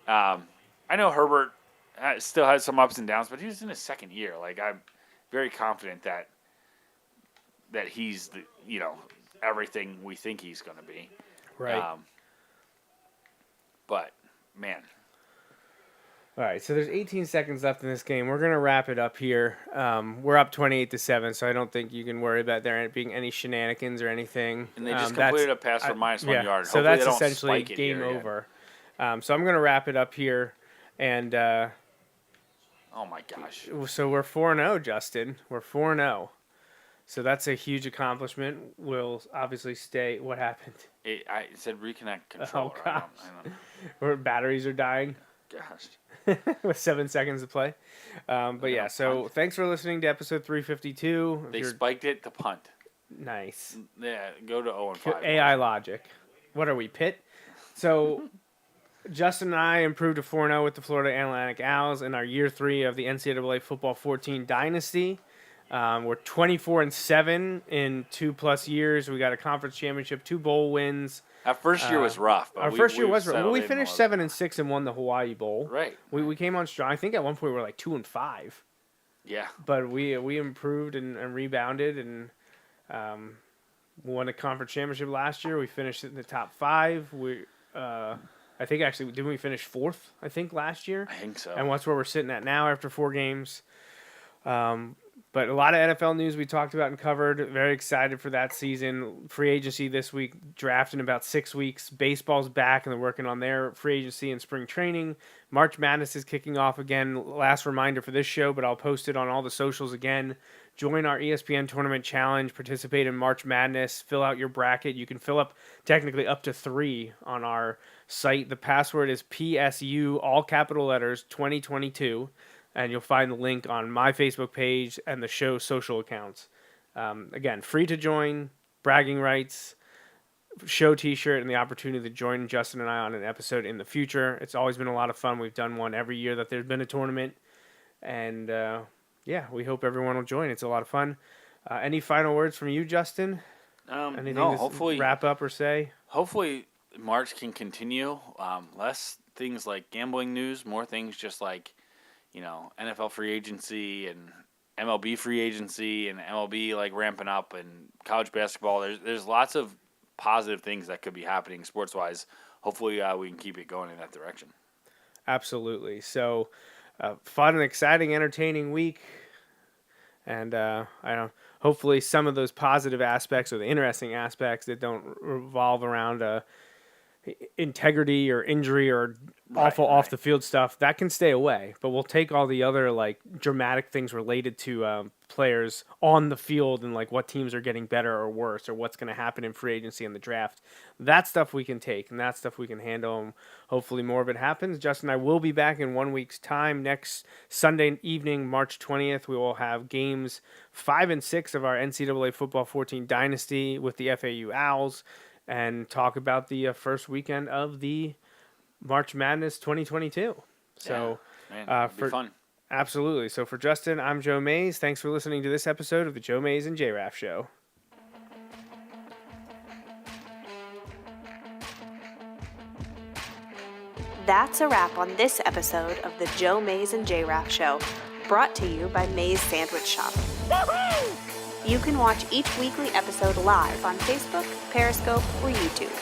I know Herbert still has some ups and downs, but he was in his second year. Like, I'm very confident that he's the, everything we think he's going to be. Right. But, man. All right, so there's 18 seconds left in this game. We're gonna wrap it up here. We're up 28-7, so I don't think you can worry about there being any shenanigans or anything. And they just completed a pass for -1 yard. So Hopefully that's they don't essentially spike it game here, yeah. over. So I'm gonna wrap it up here, and Oh my gosh. so we're 4-0, Justin. We're 4-0. So that's a huge accomplishment. We'll obviously stay. What happened? It said reconnect controller. Oh I gosh, don't know. where batteries are dying. Gosh. With 7 seconds to play. But yeah, so thanks for listening to episode 352. They spiked it to punt. Nice. Yeah, go to 0-5. AI logic. What are we, Pitt? So Justin and I improved to 4-0 with the Florida Atlantic Owls in our year 3 of the NCAA Football 14 Dynasty. We're 24-7 in 2+ years. We got a conference championship, 2 bowl wins. Our first year was rough. But Our first year was rough. settled We in finished well. 7-6 and won the Hawaii Bowl. Right. We came on strong. I think at one point we were like 2-5. Yeah. But we improved and rebounded and won a conference championship last year. We finished in the top 5. I think actually didn't we finish 4th? I think last year. I think so. And that's where we're sitting at now after 4 games. But a lot of NFL news we talked about and covered. Very excited for that season. Free agency this week, draft in about 6 weeks. Baseball's back and they're working on their free agency and spring training. March Madness is kicking off again. Last reminder for this show, but I'll post it on all the socials again. Join our ESPN Tournament Challenge. Participate in March Madness. Fill out your bracket. You can fill up technically up to 3 on our site. The password is PSU, all capital letters, 2022. And you'll find the link on my Facebook page and the show's social accounts. Again, free to join, bragging rights, show t-shirt, and the opportunity to join Justin and I on an episode in the future. It's always been a lot of fun. We've done one every year that there's been a tournament. And, we hope everyone will join. It's a lot of fun. Any final words from you, Justin? Anything to hopefully wrap up or say? Hopefully March can continue. Less things like gambling news, more things just like, NFL free agency and MLB free agency and MLB like ramping up and college basketball. There's lots of positive things that could be happening sports-wise. Hopefully we can keep it going in that direction. Absolutely. So fun and exciting, entertaining week. And hopefully some of those positive aspects or the interesting aspects that don't revolve around integrity or injury or awful off the field stuff, that can stay away. But we'll take all the other like dramatic things related to players on the field and like what teams are getting better or worse or what's going to happen in free agency and the draft. That stuff we can take and that stuff we can handle. And hopefully more of it happens. Justin and I will be back in 1 week's time. Next Sunday evening, March 20th, we will have games 5 and 6 of our NCAA Football 14 Dynasty with the FAU Owls and talk about the first weekend of the March Madness 2022. So, for fun. Absolutely. So for Justin, I'm Joe Mays. Thanks for listening to this episode of the Joe Mays and J-Raff Show. That's a wrap on this episode of the Joe Mays and J-Raff Show, brought to you by Mays Sandwich Shop. Woo-hoo! You can watch each weekly episode live on Facebook, Periscope, or YouTube.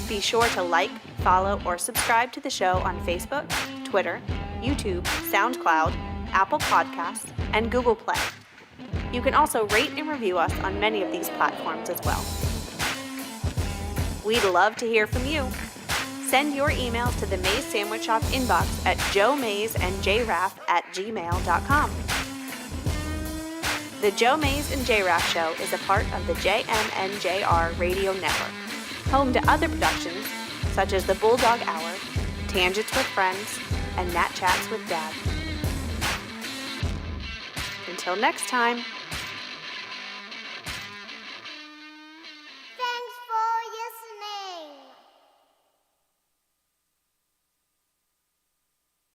Be sure to like, follow, or subscribe to the show on Facebook, Twitter, YouTube, SoundCloud, Apple Podcasts, and Google Play. You can also rate and review us on many of these platforms as well. We'd love to hear from you. Send your emails to the Mays Sandwich Shop inbox at joemaysandjraff@gmail.com. The Joe Mays and J-Raff Show is a part of the JMNJR Radio Network, home to other productions such as the Bulldog Hour, Tangents with Friends, and Nat Chats with Dad. Until next time.